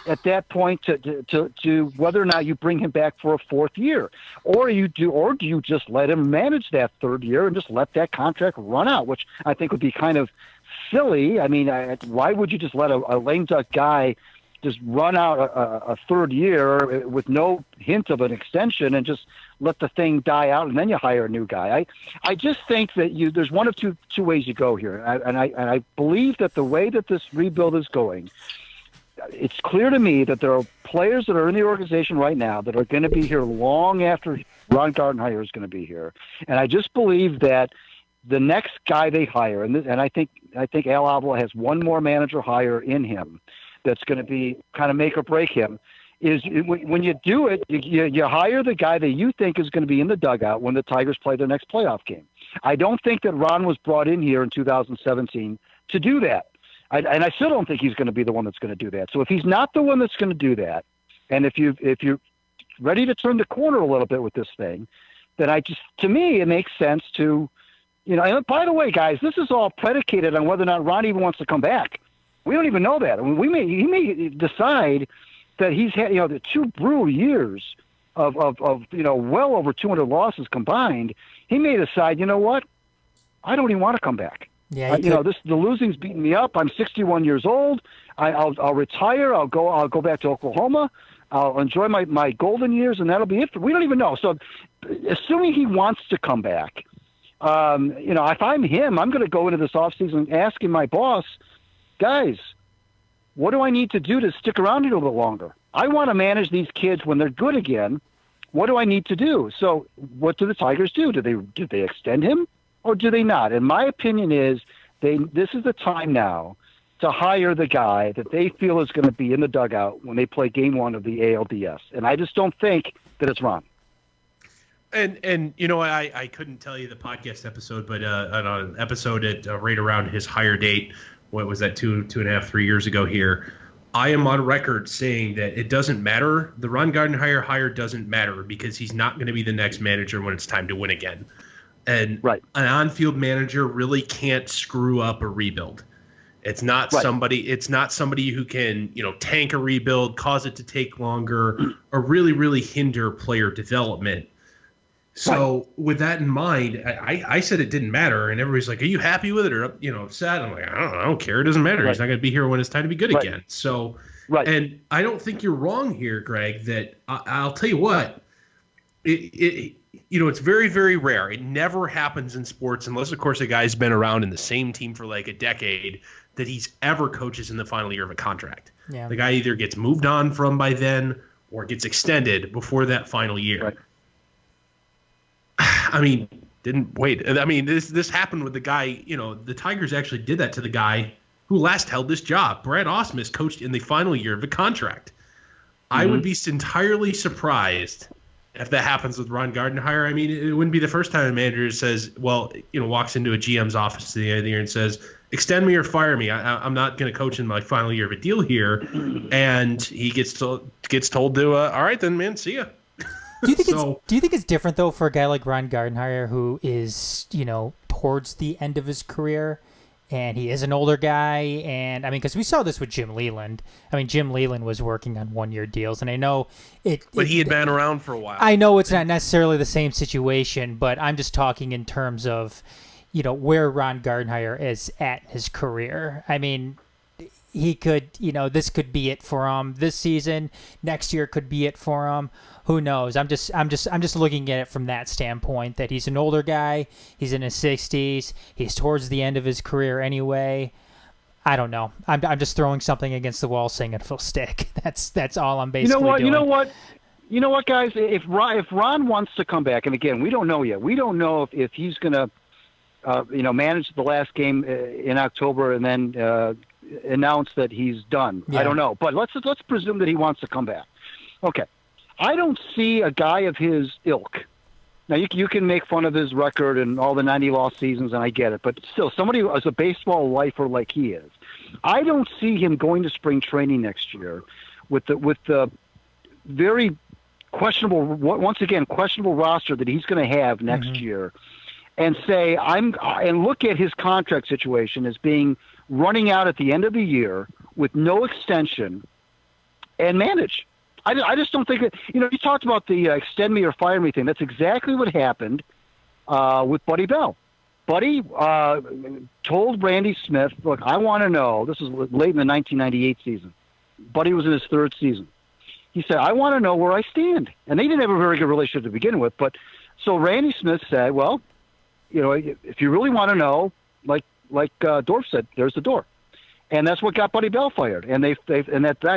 at that point to whether or not you bring him back for a 4th year? Or do you just let him manage that 3rd year and just let that contract run out, which I think would be kind of silly. I mean, why would you just let a lame duck guy just run out a 3rd year with no hint of an extension and just let the thing die out and then you hire a new guy? I just think that there's one of two ways you go here. And I believe that the way that this rebuild is going, it's clear to me that there are players that are in the organization right now that are going to be here long after Ron Gardenhire is going to be here. And I just believe that the next guy they hire, and I think Al Avila has one more manager hire in him, that's going to be kind of make or break him, is when you do it, you hire the guy that you think is going to be in the dugout when the Tigers play their next playoff game. I don't think that Ron was brought in here in 2017 to do that. And I still don't think he's going to be the one that's going to do that. So if he's not the one that's going to do that, and if you're ready to turn the corner a little bit with this thing, then to me, it makes sense to, and by the way, guys, this is all predicated on whether or not Ron even wants to come back. We don't even know that. I mean, he may decide that he's had, the 2 brutal years of well over 200 losses combined. He may decide, you know what? I don't even want to come back. Yeah, the losing's beating me up. I'm 61 years old. I'll retire. I'll go back to Oklahoma. I'll enjoy my golden years, and that'll be it. We don't even know. So, assuming he wants to come back, if I'm him, I'm going to go into this offseason asking my boss, guys, what do I need to do to stick around here a little bit longer? I want to manage these kids when they're good again. What do I need to do? So what do the Tigers do? Do they extend him or do they not? And my opinion is this is the time now to hire the guy that they feel is going to be in the dugout when they play game 1 of the ALDS. And I just don't think that it's Ron. And I couldn't tell you the podcast episode, but on an episode at right around his hire date, what was that, 2.5, 3 years ago here, I am on record saying that it doesn't matter. The Ron Gardenhire hire doesn't matter because he's not going to be the next manager when it's time to win again. And right. An on-field manager really can't screw up a rebuild. It's not right. It's not somebody who can, tank a rebuild, cause it to take longer, or really, really hinder player development. So with that in mind, I said it didn't matter, and everybody's like, "Are you happy with it or upset?" I'm like, I don't care. It doesn't matter. He's not going to be here when it's time to be good again. So, and I don't think you're wrong here, Greg. That I'll tell you what, it's very, very rare. It never happens in sports unless, of course, a guy's been around in the same team for like a decade that he's ever coaches in the final year of a contract. Yeah. The guy either gets moved on from by then or gets extended before that final year. Right. I mean, didn't wait. I mean, this happened with the guy. The Tigers actually did that to the guy who last held this job. Brad Ausmus coached in the final year of the contract. I would be entirely surprised if that happens with Ron Gardenhire. I mean, it wouldn't be the first time a manager says, walks into a GM's office at the end of the year and says, extend me or fire me. I'm not going to coach in my final year of a deal here. And he gets told to, all right, then, man, see ya. Do you think it's different, though, for a guy like Ron Gardenhire who is, towards the end of his career? And he is an older guy, and I mean, because we saw this with Jim Leland. I mean, Jim Leland was working on one-year deals, and I know but he had been around for a while. I know it's not necessarily the same situation, but I'm just talking in terms of, where Ron Gardenhire is at his career. I mean, he could, this could be it for him this season. Next year could be it for him. Who knows? I'm just looking at it from that standpoint that he's an older guy. He's in his 60s. He's towards the end of his career anyway. I don't know. I'm just throwing something against the wall, saying it'll stick. That's all I'm basically doing. You know what, guys? If Ron wants to come back, and again, we don't know yet. We don't know if he's going to, manage the last game in October and then announce that he's done. Yeah. I don't know, but let's presume that he wants to come back. Okay. I don't see a guy of his ilk. Now, you can make fun of his record and all the 90 lost seasons, and I get it. But still, somebody who is a baseball lifer like he is, I don't see him going to spring training next year with the very questionable roster that he's going to have next year, and say and look at his contract situation as being running out at the end of the year with no extension, and manage. I just don't think that, you talked about the extend me or fire me thing. That's exactly what happened with Buddy Bell. Buddy told Randy Smith, look, I want to know, this was late in the 1998 season. Buddy was in his third season. He said, I want to know where I stand. And they didn't have a very good relationship to begin with. But so Randy Smith said, well, if you really want to know, like Dorf said, there's the door. And that's what got Buddy Bell fired. And I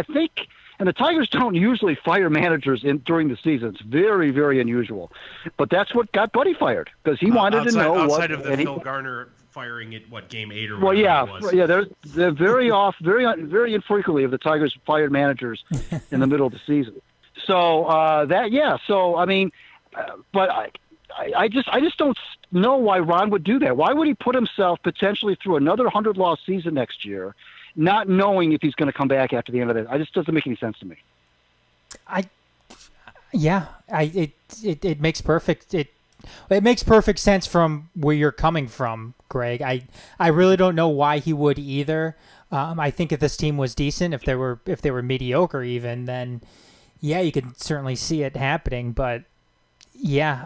think, and the Tigers don't usually fire managers during the season. It's very, very unusual. But that's what got Buddy fired, because he wanted to know outside of the Phil Garner firing at game 8 or whatever. Well, yeah, it was. yeah. They're very infrequently of the Tigers fired managers in the middle of the season. So So I mean, but I just don't know why Ron would do that. Why would he put himself potentially through another 100-loss season next year, not knowing if he's going to come back after the end of it? It just doesn't make any sense to me. It makes perfect it makes perfect sense from where you're coming from, Greg. I really don't know why he would either. I think if this team was decent, if they were mediocre even, then yeah, you could certainly see it happening. But yeah,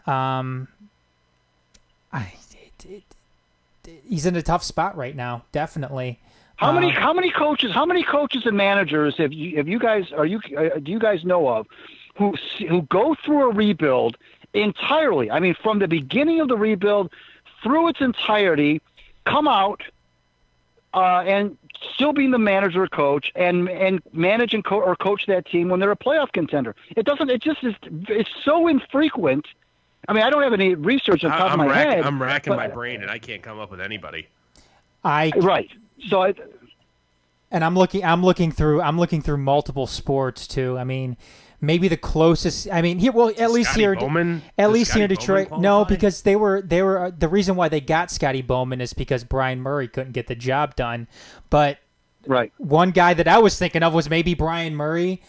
he's in a tough spot right now, definitely. How many coaches and managers do you guys know of who go through a rebuild entirely? I mean, from the beginning of the rebuild through its entirety, come out and still being the manager or coach and manage or coach that team when they're a playoff contender. It's so infrequent. I mean, I don't have any research on top of my head. I'm racking my brain, and I can't come up with anybody. Right. So, and I'm looking through multiple sports too. I mean, maybe the closest. I mean, at least here in Detroit. No, because they were the reason why they got Scotty Bowman is because Brian Murray couldn't get the job done. But right, one guy that I was thinking of was maybe Brian Murray.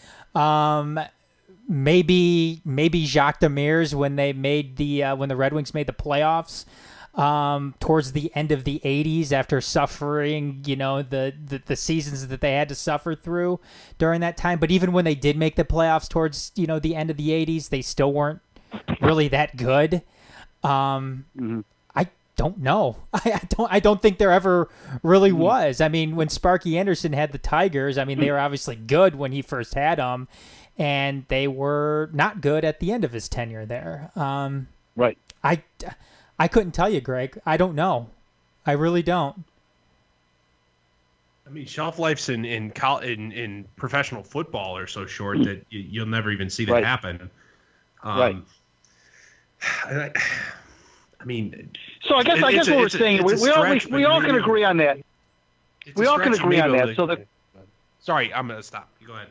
Maybe Jacques Demers when the Red Wings made the playoffs. Towards the end of the 80s, after suffering, the seasons that they had to suffer through during that time. But even when they did make the playoffs towards, the end of the 80s, they still weren't really that good. I don't know. I don't think there ever really was. I mean, when Sparky Anderson had the Tigers, I mean, they were obviously good when he first had them, and they were not good at the end of his tenure there. Right. I couldn't tell you, Greg. I don't know. I really don't. I mean, shelf lives in professional football are so short that you'll never even see that happen. Right. I mean, so I guess what we're saying, we all can agree on that. We all can agree on that. So sorry, I'm gonna stop. You go ahead.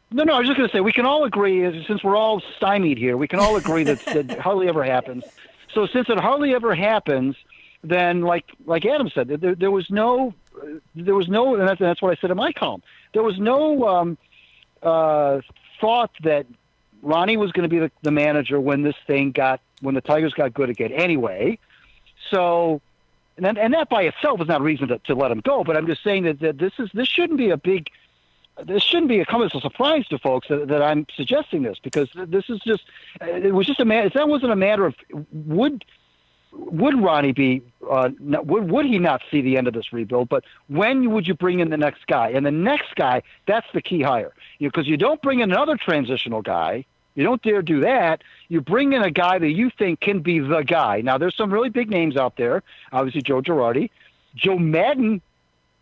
No, I was just going to say, we can all agree, since we're all stymied here, we can all agree that hardly ever happens. So since it hardly ever happens, then like Adam said, there was no, and that's what I said in my column. There was no thought that Ronnie was going to be the manager when the Tigers got good again anyway. So, and that by itself is not a reason to let him go, but I'm just saying that this shouldn't be come as a surprise to folks that I'm suggesting this, because this is just, it wasn't a matter of would Ronnie be, would he not see the end of this rebuild, but when would you bring in the next guy? And the next guy, that's the key hire. Because you don't bring in another transitional guy. You don't dare do that. You bring in a guy that you think can be the guy. Now, there's some really big names out there. Obviously, Joe Girardi. Joe Madden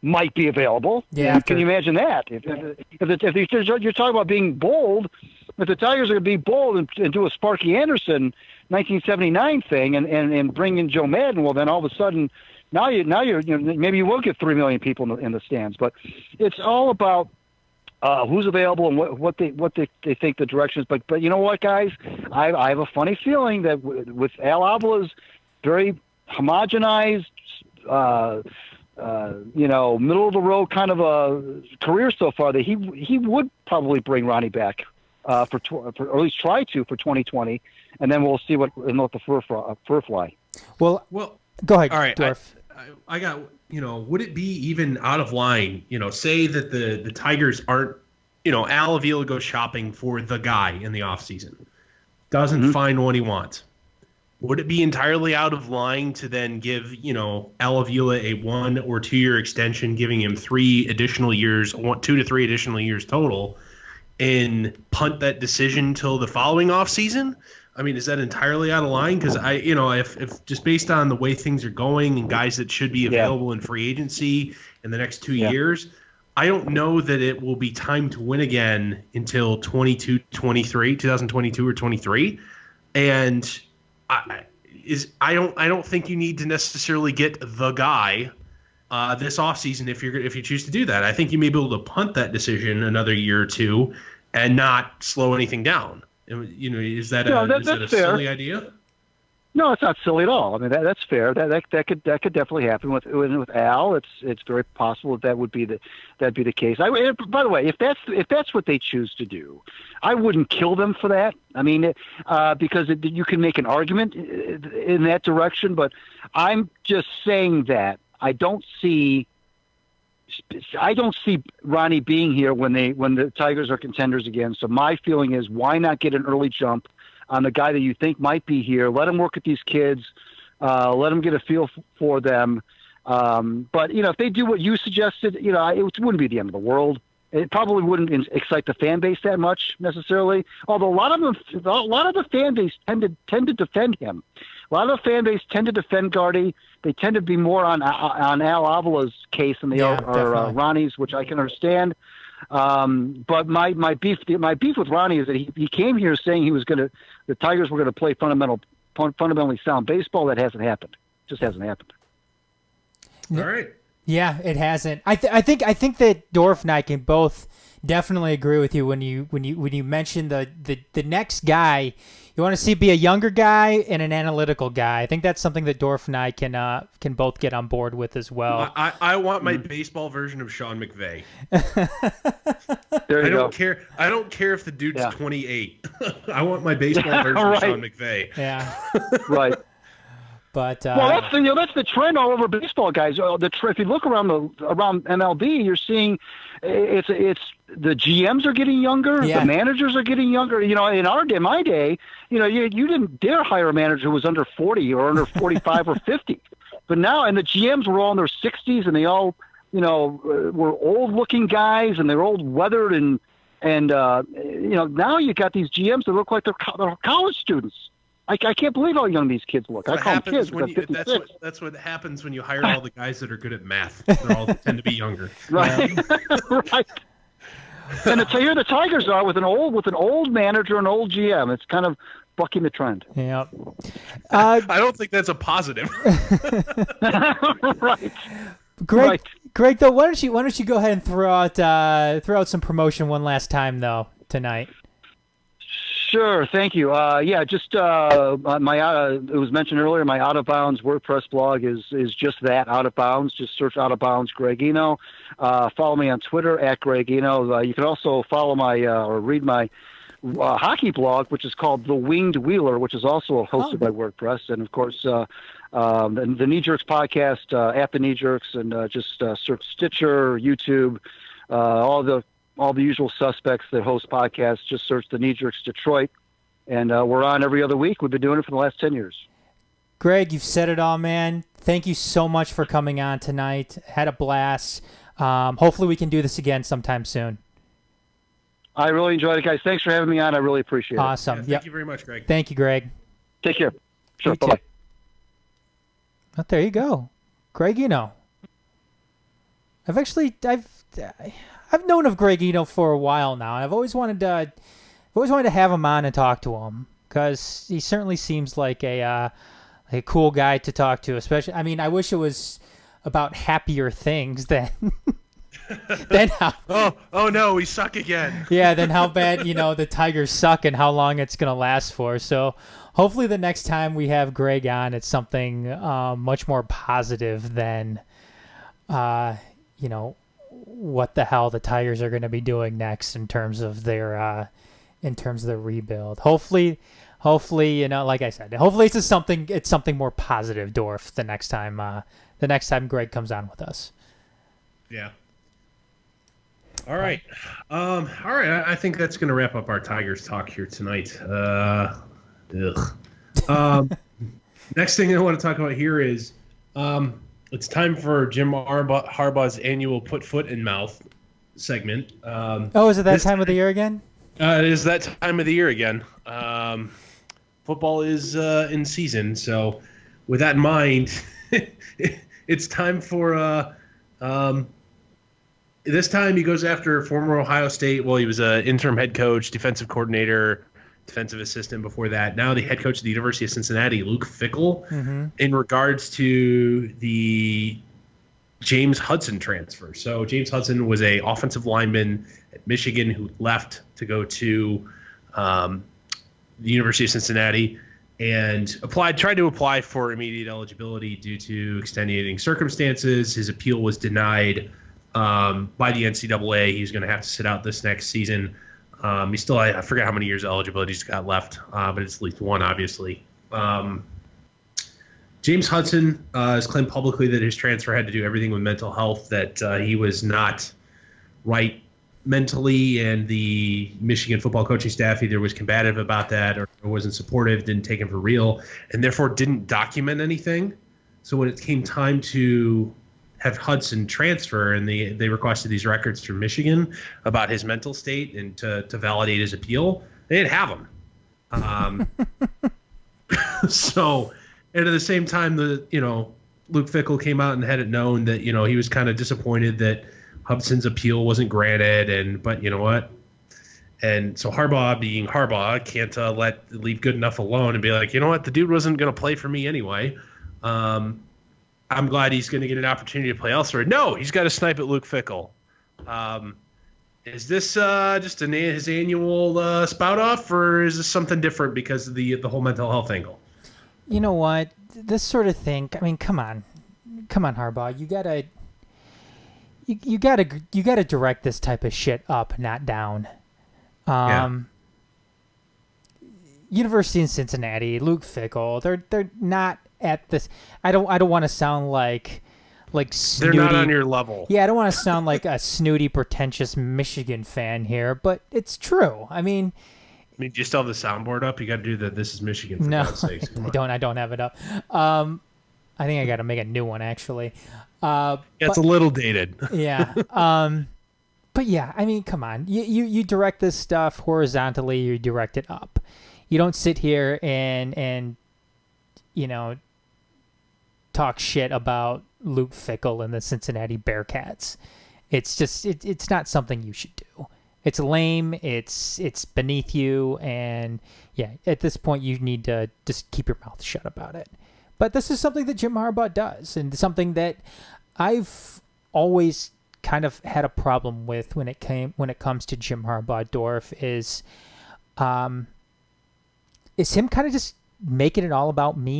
might be available. Yeah, can you imagine that? If you're talking about being bold, if the Tigers are going to be bold and do a Sparky Anderson 1979 thing and bring in Joe Madden, well, then all of a sudden now you're maybe you will get 3 million people in the stands. But it's all about who's available and what they think the direction is. But you know what, guys? I have a funny feeling that with Al Avila's very homogenized, middle of the road kind of a career so far, that he would probably bring Ronnie back or at least try to for 2020, and then we'll see what the fur fly. Well, go ahead. All right, Dorf. I got. Would it be even out of line? Say that the Tigers aren't. Al Avila goes shopping for the guy in the offseason, doesn't find what he wants. Would it be entirely out of line to then give, Al Avila a 1 or 2 year extension, giving him 3 additional years, 2 to 3 additional years total, and punt that decision till the following offseason? I mean, is that entirely out of line? Because if just based on the way things are going and guys that should be available in free agency in the next 2 years, I don't know that it will be time to win again until 2022 or 23. And I don't think you need to necessarily get the guy this offseason if you choose to do that. I think you may be able to punt that decision another year or two and not slow anything down. Is that a silly idea? No, it's not silly at all. I mean, that's fair. That could definitely happen with Al. It's very possible that'd be the case. By the way, if that's what they choose to do, I wouldn't kill them for that. I mean, because you can make an argument in that direction, but I'm just saying that I don't see Ronnie being here when the Tigers are contenders again. So my feeling is, why not get an early jump on the guy that you think might be here? Let him work with these kids. Let him get a feel for them. But if they do what you suggested, it wouldn't be the end of the world. It probably wouldn't excite the fan base that much necessarily. Although a lot of the fan base tend to defend him. A lot of the fan base tend to defend Gardy. They tend to be more on Al Avila's case than they are Ronnie's, which I can understand. But my beef with Ronnie is that he came here saying the Tigers were going to play fundamentally sound baseball. That hasn't happened. It just hasn't happened. All right. Yeah, it hasn't. I think that Dorf and I can both definitely agree with you when you mention the next guy. You want to see be a younger guy and an analytical guy. I think that's something that Dorf and I can both get on board with as well. I want my baseball version of Sean McVay. There you go. I don't care if the dude's 28. I want my baseball version of Sean McVay. Yeah. Right. But that's the trend all over baseball, guys. If you look around MLB, you're seeing it's the GMs are getting younger, the managers are getting younger. In my day, you didn't dare hire a manager who was under 40 or under 45 or 50. But now, and the GMs were all in their 60s, and they all were old-looking guys, and they're old weathered, and now you got these GMs that look like they're college students. I can't believe how young these kids look. I call them kids. That's what happens when you hire all the guys that are good at math. They all tend to be younger. Right. Right. And here the Tigers are with an old manager, an old GM. It's kind of bucking the trend. Yeah. I don't think that's a positive. Right. Greg, Right. Greg, though, why don't you go ahead and throw out some promotion one last time though tonight? Sure, thank you. Just my it was mentioned earlier. My Out of Bounds WordPress blog is just that, Out of Bounds. Just search Out of Bounds Greg Eno. Follow me on Twitter at Greg Eno. You can also follow my or read my hockey blog, which is called The Winged Wheeler, which is also hosted by WordPress, and of course the Knee Jerks podcast at the Knee Jerks, and just search Stitcher, YouTube, all the usual suspects that host podcasts. Just search the Knee Jerks Detroit, and we're on every other week. We've been doing it for the last 10 years. Greg, you've said it all, man. Thank you so much for coming on tonight. Had a blast. Hopefully we can do this again sometime soon. I really enjoyed it, guys. Thanks for having me on. I really appreciate it. Awesome. Thank you very much, Greg. Thank you, Greg. Take care. Sure. You too. Bye-bye. Oh, there you go. Greg Eno. I've known of Greg Eno for a while now. I've always wanted to have him on and talk to him because he certainly seems like a cool guy to talk to. Especially, I mean, I wish it was about happier things than than how. Oh no, we suck again. Yeah, then how bad the Tigers suck and how long it's gonna last for. So hopefully the next time we have Greg on, it's something much more positive than what the hell the Tigers are going to be doing next in terms of their rebuild. Hopefully, like I said, hopefully it's something more positive, Dorf, the next time Greg comes on with us. Yeah. All right. I think that's going to wrap up our Tigers talk here tonight. Next thing I want to talk about here is it's time for Jim Harbaugh's annual Put Foot in Mouth segment. Is it that time of the year again? It is that time of the year again. Football is in season, so with that in mind, it's time for this time he goes after former Ohio State. Well, he was an interim head coach, defensive coordinator, defensive assistant before that. Now the head coach of the University of Cincinnati, Luke Fickell, in regards to the James Hudson transfer. So James Hudson was a offensive lineman at Michigan who left to go to the University of Cincinnati and tried to apply for immediate eligibility due to extenuating circumstances. His appeal was denied by the NCAA. He's going to have to sit out this next season. He still, I forget how many years eligibility he's got left, but it's at least one, obviously. James Hudson has claimed publicly that his transfer had to do everything with mental health, that he was not right mentally, and the Michigan football coaching staff either was combative about that or wasn't supportive, didn't take him for real, and therefore didn't document anything. So when it came time to have Hudson transfer, and they requested these records from Michigan about his mental state and to validate his appeal, they didn't have them. So, and at the same time, Luke Fickell came out and had it known that, he was kind of disappointed that Hudson's appeal wasn't granted, but you know what? And so Harbaugh, being Harbaugh, can't leave good enough alone and be like, you know what? The dude wasn't going to play for me anyway. I'm glad he's going to get an opportunity to play elsewhere. No, he's got to snipe at Luke Fickell. Is this just his annual spout off, or is this something different because of the whole mental health angle? You know what? This sort of thing. I mean, come on, Harbaugh. You gotta direct this type of shit up, not down. University in Cincinnati, Luke Fickell. They're not at this. I don't want to sound like snooty. They're not on your level. Yeah, I don't want to sound like a snooty, pretentious Michigan fan here, but it's true. I mean, do you still have the soundboard up? You got to do the "This is Michigan" for God's sakes. I don't have it up. I think I got to make a new one actually. It's a little dated. Yeah. But yeah, I mean, come on. You direct this stuff horizontally. You direct it up. You don't sit here and talk shit about Luke Fickell and the Cincinnati Bearcats. It's just it's not something you should do. It's lame. It's beneath you, and yeah, at this point you need to just keep your mouth shut about it. But this is something that Jim Harbaugh does, and something that I've always kind of had a problem with when it comes to Jim Harbaugh. Dorf is him kind of just making it all about me,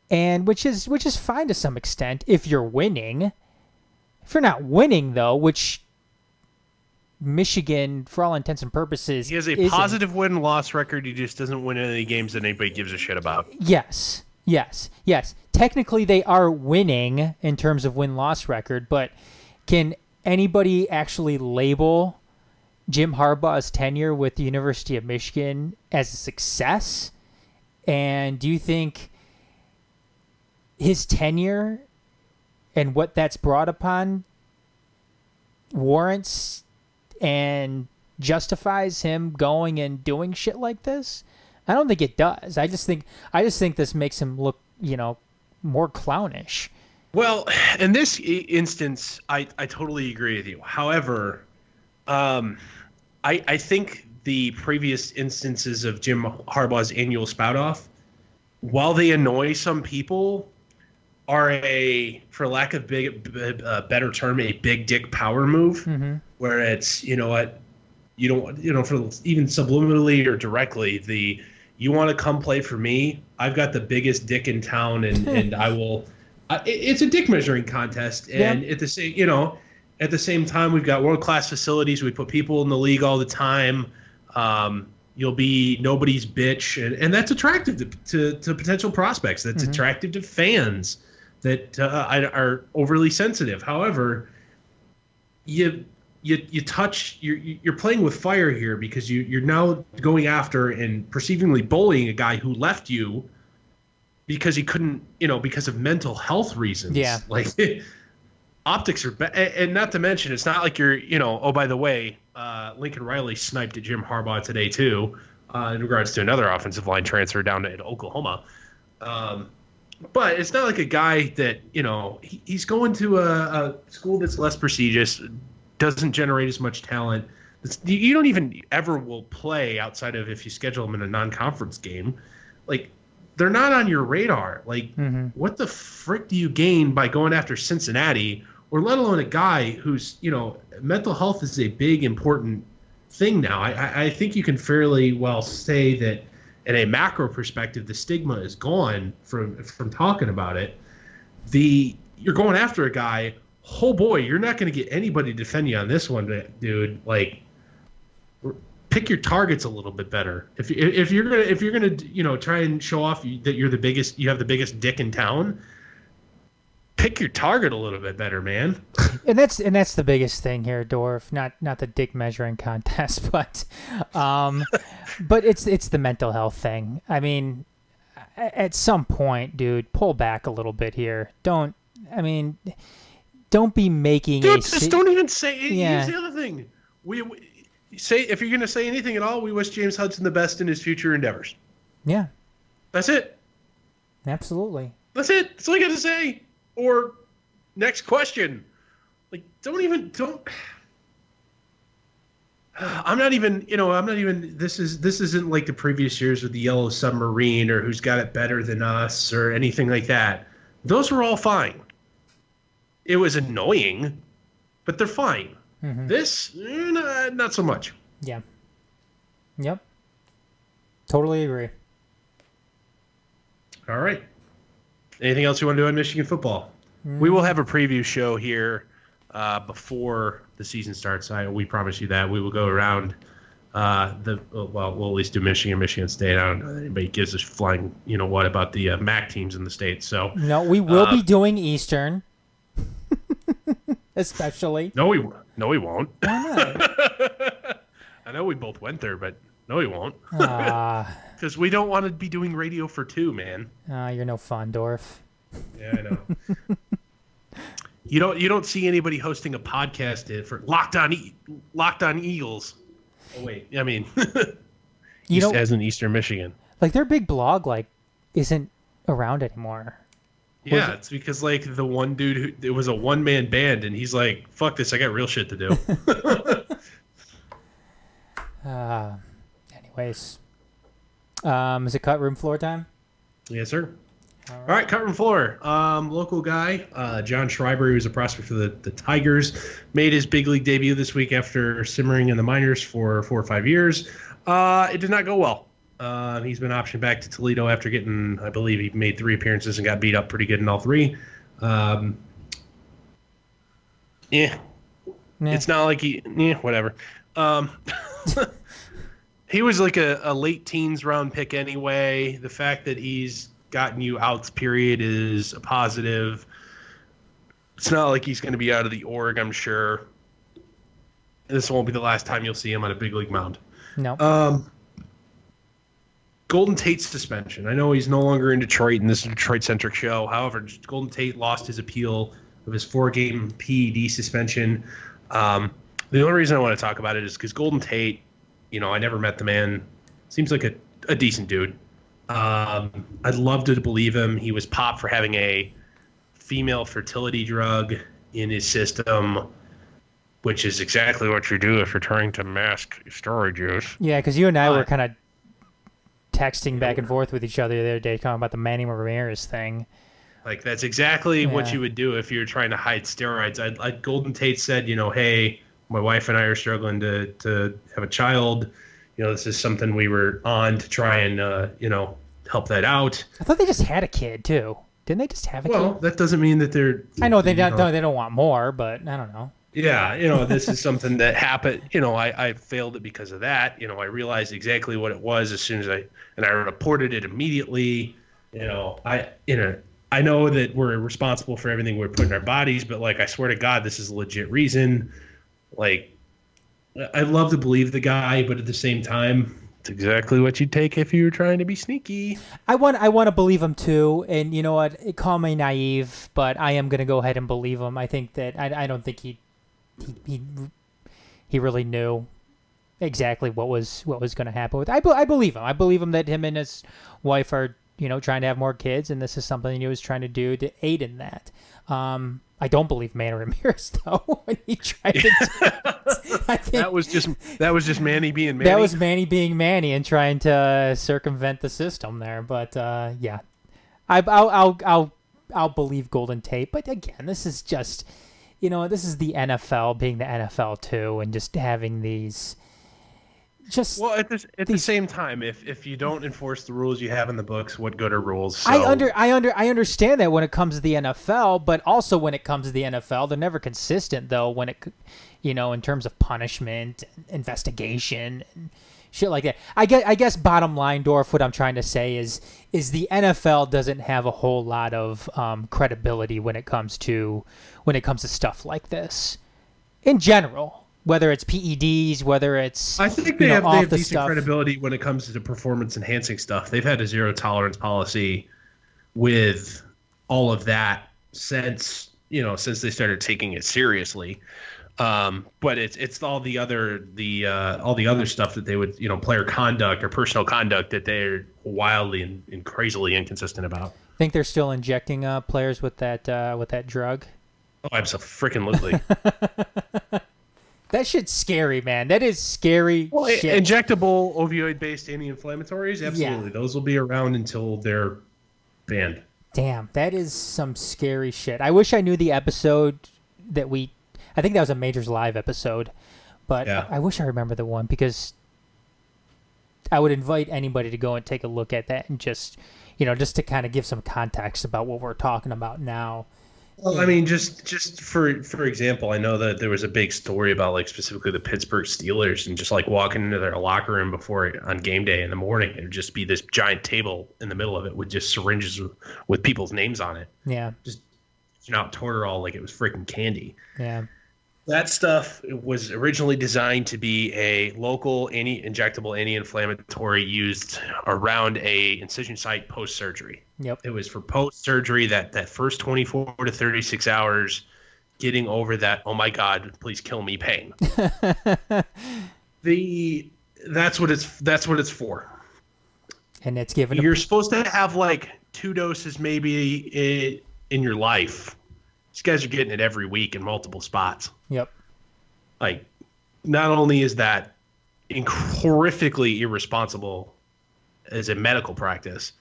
and which is fine to some extent if you're winning. If you're not winning, though, which Michigan, for all intents and purposes, he has a positive win-loss record. He just doesn't win any games that anybody gives a shit about. Yes. Technically, they are winning in terms of win-loss record, but can anybody actually label Jim Harbaugh's tenure with the University of Michigan as a success? And do you think his tenure and what that's brought upon warrants and justifies him going and doing shit like this? I don't think it does. I just think this makes him look, more clownish. Well, in this instance, I totally agree with you. However, I think the previous instances of Jim Harbaugh's annual spout-off, while they annoy some people, are for lack of better term, a big dick power move, where it's, you know what, you don't, for even subliminally or directly, you want to come play for me, I've got the biggest dick in town, and I will. It's a dick measuring contest, and at the same time, we've got world-class facilities. We put people in the league all the time. You'll be nobody's bitch, and that's attractive to potential prospects. That's attractive to fans that are overly sensitive. However, you're playing with fire here, because you're now going after and perceivingly bullying a guy who left you because he couldn't, because of mental health reasons. Yeah. Like, optics are and not to mention, it's not like you're, oh, by the way, Lincoln Riley sniped at Jim Harbaugh today too, in regards to another offensive line transfer down to Oklahoma. But it's not like a guy that, he's going to a school that's less prestigious, doesn't generate as much talent. You don't even ever will play outside of if you schedule them in a non-conference game. Like, they're not on your radar. Like, what the frick do you gain by going after Cincinnati, or let alone a guy who's, mental health is a big, important thing now. I think you can fairly well say that in a macro perspective, the stigma is gone from talking about it. You're going after a guy. Oh boy, you're not going to get anybody to defend you on this one, dude. Like, pick your targets a little bit better. If you're gonna try and show off that you have the biggest dick in town, pick your target a little bit better, man. And that's the biggest thing here, Dorf. Not the dick measuring contest, but it's the mental health thing. I mean, at some point, dude, pull back a little bit here. Don't be making don't even say it. Yeah. Here's the other thing. We say, if you're going to say anything at all, we wish James Hudson the best in his future endeavors. Yeah. That's it. Absolutely. That's it. That's all I got to say. Or next question. Like, I'm not even, this isn't like the previous years with the Yellow Submarine or who's got it better than us or anything like that. Those were all fine. It was annoying, but they're fine. This, not so much. Yeah. Yep. Totally agree. All right. Anything else you want to do on Michigan football? We will have a preview show here before the season starts. We promise you that. We will go around we'll at least do Michigan State. I don't know that anybody gives a flying, what about the MAC teams in the state. So no, we will be doing Eastern. Especially. No, we won't. Why not? I know we both went there, but no, we won't. Because we don't want to be doing radio for two, man. You're no fun, Dorf. Yeah, I know. You don't see anybody hosting a podcast for Locked On Eagles. Oh wait, I mean, as in Eastern Michigan. Like, their big blog isn't around anymore. Yeah, it's because like the one dude it was a one-man band, and he's like, "Fuck this, I got real shit to do." Anyways, is it cut room floor time? Yes, sir. All right, cut room floor. Local guy, John Schreiber, who was a prospect for the Tigers, made his big league debut this week after simmering in the minors for 4 or 5 years. It did not go well. He's been optioned back to Toledo after getting, I believe he made 3 appearances and got beat up pretty good in all 3. It's not like whatever. He was like a late teens round pick anyway. The fact that he's gotten you outs period is a positive. It's not like he's going to be out of the org, I'm sure. This won't be the last time you'll see him on a big league mound. No. Golden Tate's suspension. I know he's no longer in Detroit, and this is a Detroit-centric show. However, Golden Tate lost his appeal of his 4-game PED suspension. The only reason I want to talk about it is because Golden Tate, I never met the man. Seems like a decent dude. I'd love to believe him. He was popped for having a female fertility drug in his system, which is exactly what you do if you're trying to mask storage use. Yeah, because you and I were kind of texting back and forth with each other the other day talking about the Manny Ramirez thing. Like, that's exactly what you would do if you're trying to hide steroids. Golden Tate said, hey, my wife and I are struggling to have a child. This is something we were on to try and, help that out. I thought they just had a kid, too. Didn't they just have a kid? Well, that doesn't mean that they're... I know they don't want more, but I don't know. Yeah, this is something that happened. I failed it because of that. I realized exactly what it was as soon as I reported it immediately. I know that we're responsible for everything we put in our bodies, but I swear to God, this is a legit reason. I'd love to believe the guy, but at the same time, it's exactly what you'd take if you were trying to be sneaky. I want to believe him too, and you know what? Call me naive, but I am going to go ahead and believe him. I think that I don't think he really knew exactly what was going to happen with. I believe him. I believe him that him and his wife are trying to have more kids, and this is something he was trying to do to aid in that. I don't believe Manny Ramirez though when he tried to. I think that was just Manny being Manny. That was Manny being Manny and trying to circumvent the system there. But yeah, I'll believe Golden Tate. But again, this is just this is the NFL being the NFL too, and just having these. At the same time, if you don't enforce the rules you have in the books, what good are rules? So. I understand that when it comes to the NFL, but also when it comes to the NFL, they're never consistent though. When it, in terms of punishment, investigation, and shit like that. I guess bottom line, Dorf, what I'm trying to say is the NFL doesn't have a whole lot of credibility when it comes to stuff like this, in general. Whether it's PEDs, whether it's I think they have decent credibility when it comes to the performance enhancing stuff. They've had a zero tolerance policy with all of that since they started taking it seriously. But it's all the other stuff that they would player conduct or personal conduct that they're wildly and crazily inconsistent about. Think they're still injecting players with that drug? Oh, absolutely. That shit's scary, man. That is scary shit. Injectable opioid-based anti-inflammatories, absolutely. Yeah. Those will be around until they're banned. Damn, that is some scary shit. I wish I knew the episode that I think that was a Majors Live episode, but yeah. I wish I remember the one because I would invite anybody to go and take a look at that and just to kind of give some context about what we're talking about now. Well, I mean, just for example, I know that there was a big story about specifically the Pittsburgh Steelers and just walking into their locker room on game day in the morning, it would just be this giant table in the middle of it with just syringes with people's names on it. Yeah. Just out Toradol like it was freaking candy. Yeah. That stuff was originally designed to be a local injectable anti-inflammatory used around a incision site post-surgery. Yep. It was for post-surgery, that first 24 to 36 hours, getting over that, oh my God, please kill me pain. That's what it's for. And it's given. You're supposed to have 2 doses maybe in your life, these guys are getting it every week in multiple spots. Yep. Like, not only is that horrifically irresponsible as a medical practice,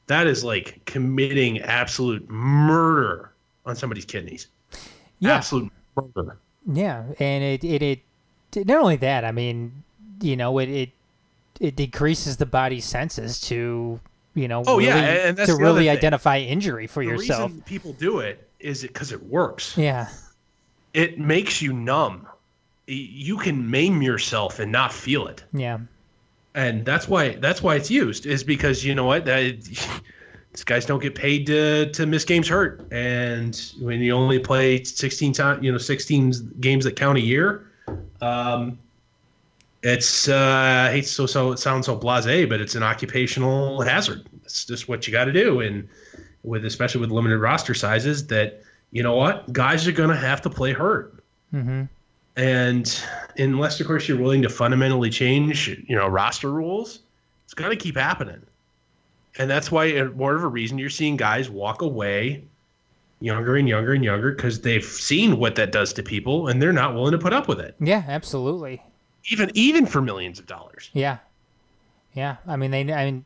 that is like committing absolute murder on somebody's kidneys. Yeah. Absolute murder. Yeah, and it not only that, I mean, it decreases the body's senses to, and that's to really identify injury for yourself. The reason people do it is because it works. Yeah. It makes you numb. You can maim yourself and not feel it. Yeah. And that's why it's used, is because you know what, these guys don't get paid to miss games hurt, and when you only play 16 games that count a year, it's I hate so it sounds so blasé, but it's an occupational hazard. It's just what you got to do, and especially with limited roster sizes, that you know what, guys are going to have to play hurt. Mm-hmm. And unless, of course, you're willing to fundamentally change, roster rules, it's going to keep happening. And that's why, more of a reason, you're seeing guys walk away younger and younger and younger, because they've seen what that does to people, and they're not willing to put up with it. Yeah, absolutely. Even for millions of dollars. Yeah. Yeah. I mean, and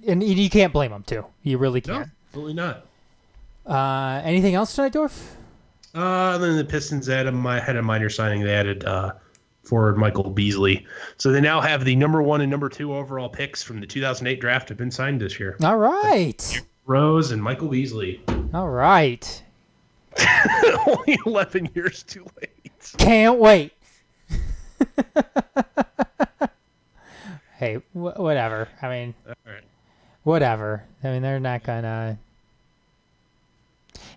you can't blame them, too. You really can't. No, absolutely not. Anything else tonight, Dorf? Then the Pistons had a minor signing. They added forward Michael Beasley. So they now have the number 1 and number 2 overall picks from the 2008 draft have been signed this year. All right. Rose and Michael Beasley. All right. Only 11 years too late. Can't wait. Hey, whatever. I mean, all right. Whatever. I mean, they're not going to...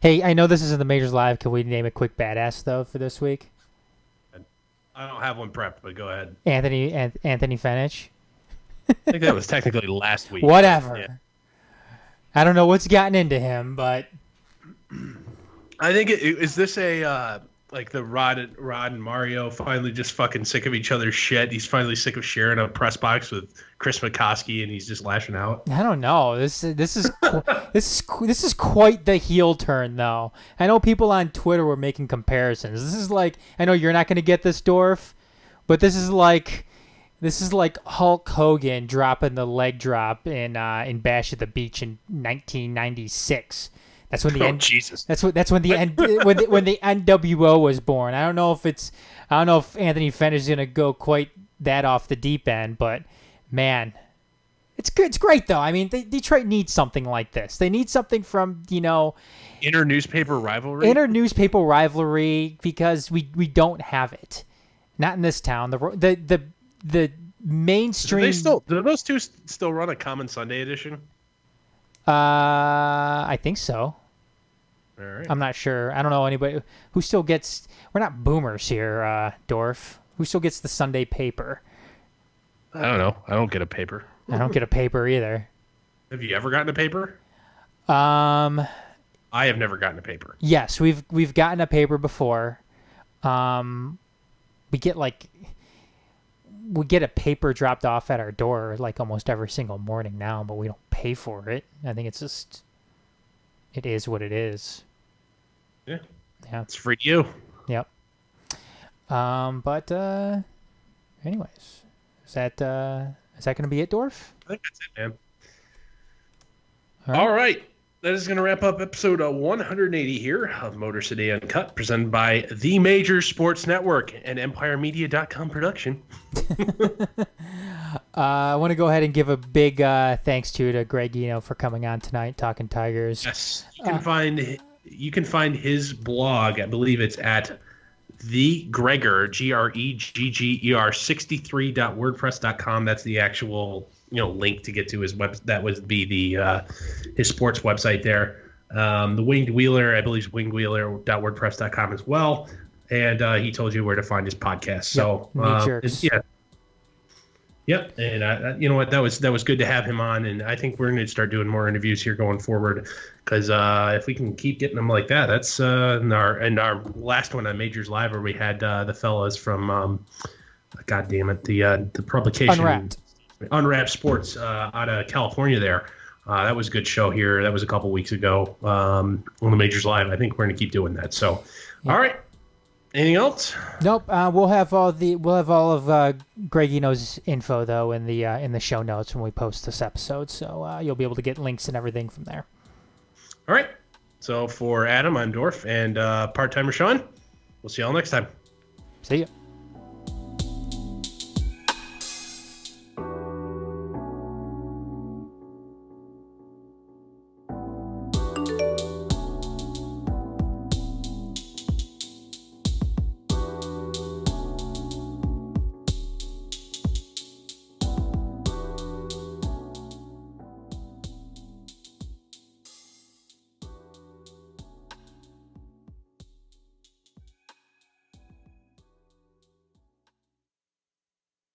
Hey, I know this isn't the Majors Live. Can we name a quick badass, though, for this week? I don't have one prepped, but go ahead. Anthony Fenich. I think that was technically last week. Whatever. Yeah. I don't know what's gotten into him, but... I think is this like the Rod and Mario finally just fucking sick of each other's shit? He's finally sick of sharing a press box with Chris McCoskey, and he's just lashing out. I don't know. This is quite the heel turn, though. I know people on Twitter were making comparisons. This is like, I know you're not going to get this, Dorf, but this is like Hulk Hogan dropping the leg drop in Bash at the Beach in 1996. That's when the Jesus. That's when the NWO was born. I don't know if Anthony Fenn is gonna go quite that off the deep end, but man, it's good. It's great though. I mean, Detroit needs something like this. They need something from inner newspaper rivalry, because we don't have it. Not in this town. The mainstream. Do those two still run a Common Sunday edition? I think so. All right. I'm not sure. I don't know anybody who still gets... We're not boomers here, Dorf. Who still gets the Sunday paper? I don't know. I don't get a paper. I don't get a paper either. Have you ever gotten a paper? I have never gotten a paper. Yes, we've gotten a paper before. We get a paper dropped off at our door like almost every single morning now, but we don't pay for it. I think it's just, it is what it is. Yeah. Yeah. It's free to you. Yep. But anyways, is that going to be it, Dorf? I think that's it, man. All right. That is going to wrap up episode 180 here of Motor City Uncut, presented by the Major Sports Network and EmpireMedia.com production. I want to go ahead and give a big thanks to Greg Eno for coming on tonight, talking Tigers. Yes, you can find his blog. I believe it's at the Gregger GREGGER 63.wordpress.com. That's the actual link to get to his web. That would be the his sports website there. The Winged Wheeler, I believe, is wingedwheeler.wordpress.com as well. And he told you where to find his podcast. So yeah, and you know what, that was good to have him on, and I think we're going to start doing more interviews here going forward, because if we can keep getting them like that, that's in our last one on Majors Live, where we had the fellas from God damn it, the publication Unwrapped Sports out of California there. That was a good show here. That was a couple weeks ago on the Majors Live. I think we're going to keep doing that. So, all right. Anything else? Nope. We'll have all of Greg Eno's info though in the show notes when we post this episode. So you'll be able to get links and everything from there. All right. So for Adam, I'm Dorf, and part-timer Sean. We'll see y'all next time. See ya.